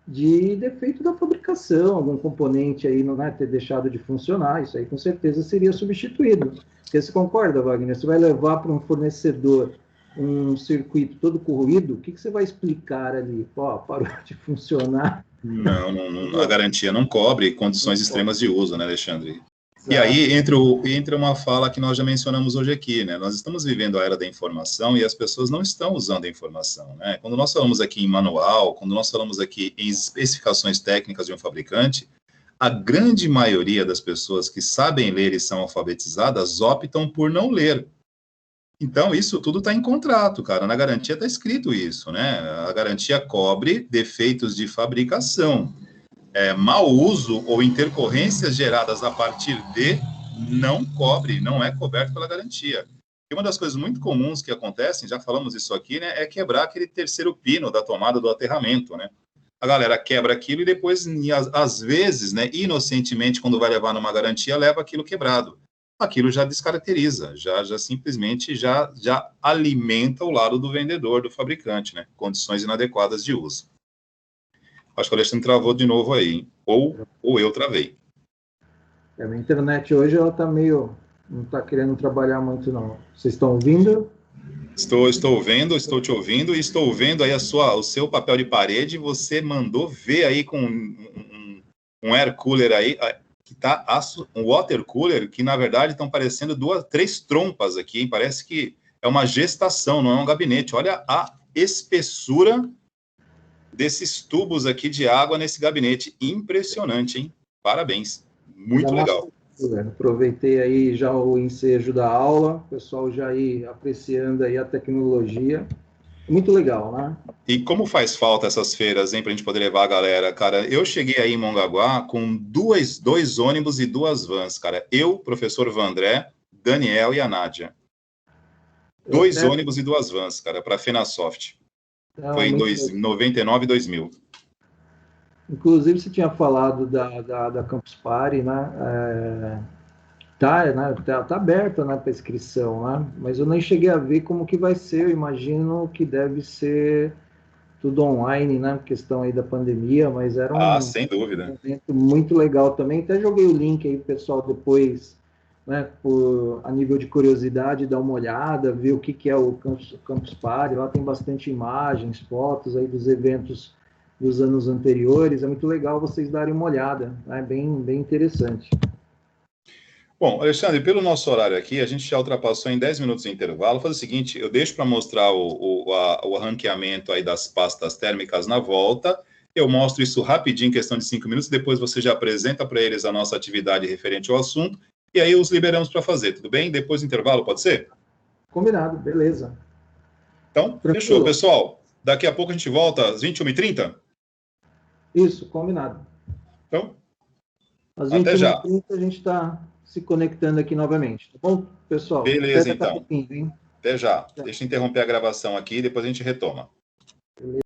[SPEAKER 2] de defeito da fabricação, algum componente aí não vai ter deixado de funcionar, isso aí com certeza seria substituído. Você concorda, Wagner? Você vai levar para um fornecedor um circuito todo corroído, o que você vai explicar ali? Ó, parou de funcionar.
[SPEAKER 1] Não, a garantia não cobre condições extremas de uso, né, Alexandre?
[SPEAKER 2] Exato.
[SPEAKER 1] E aí entra uma fala que nós já mencionamos hoje aqui, né? Nós estamos vivendo a era da informação e as pessoas não estão usando a informação, né? Quando nós falamos aqui em manual, quando nós falamos aqui em especificações técnicas de um fabricante, a grande maioria das pessoas que sabem ler e são alfabetizadas optam por não ler. Então, isso tudo está em contrato, cara. Na garantia está escrito isso, né? A garantia cobre defeitos de fabricação. Mau uso ou intercorrências geradas a partir de não cobre, não é coberto pela garantia. E uma das coisas muito comuns que acontecem, já falamos isso aqui, né, é quebrar aquele terceiro pino da tomada do aterramento, né? A galera quebra aquilo e depois, às vezes, né, inocentemente, quando vai levar numa garantia, leva aquilo quebrado. Aquilo já descaracteriza, já simplesmente já alimenta o lado do vendedor, do fabricante, né? Condições inadequadas de uso. Acho que o Alexandre travou de novo aí, hein? Ou eu travei.
[SPEAKER 2] A minha internet hoje, ela tá meio... não está querendo trabalhar muito, não. Vocês estão ouvindo?
[SPEAKER 1] Estou vendo, estou te ouvindo, e estou vendo aí o seu papel de parede. Você mandou ver aí com um air cooler aí, que tá um water cooler, que na verdade estão parecendo 3 trompas aqui, hein? Parece que é uma gestação, não é um gabinete. Olha a espessura desses tubos aqui de água nesse gabinete. Impressionante, hein? Parabéns. Muito legal.
[SPEAKER 2] Aproveitei aí já o ensejo da aula, o pessoal já aí apreciando aí a tecnologia. Muito legal, né?
[SPEAKER 1] E como faz falta essas feiras, hein, pra gente poder levar a galera, cara? Eu cheguei aí em Mongaguá com dois ônibus e 2 vans, cara. Eu, professor Vandré, Daniel e a Nádia. 2 ônibus e 2 vans, cara, para a FenaSoft. Foi em 99 e 2000.
[SPEAKER 2] Inclusive, você tinha falado da Campus Party, né? Tá aberta, né, para inscrição, né? Mas eu nem cheguei a ver como que vai ser. Eu imagino que deve ser tudo online, né? Questão aí da pandemia, mas era
[SPEAKER 1] sem dúvida.
[SPEAKER 2] Um evento muito legal também. Até joguei o link aí, pessoal, depois, né? A nível de curiosidade, dar uma olhada, ver o que é o Campus Party. Lá tem bastante imagens, fotos aí dos eventos dos anos anteriores. É muito legal vocês darem uma olhada, né? Bem interessante.
[SPEAKER 1] Bom, Alexandre, pelo nosso horário aqui, a gente já ultrapassou em 10 minutos de intervalo. Faz o seguinte, eu deixo para mostrar o ranqueamento aí das pastas térmicas na volta. Eu mostro isso rapidinho, em questão de 5 minutos, depois você já apresenta para eles a nossa atividade referente ao assunto, e aí os liberamos para fazer, tudo bem? Depois do intervalo, pode ser?
[SPEAKER 2] Combinado, beleza.
[SPEAKER 1] Então, tranquilo. Fechou, pessoal. Daqui a pouco a gente volta às 21h30?
[SPEAKER 2] Isso, combinado.
[SPEAKER 1] Então,
[SPEAKER 2] às 21h30 a gente está se conectando aqui novamente, tá bom, pessoal?
[SPEAKER 1] Beleza, então. Até já. Deixa eu interromper a gravação aqui e depois a gente retoma.
[SPEAKER 2] Beleza.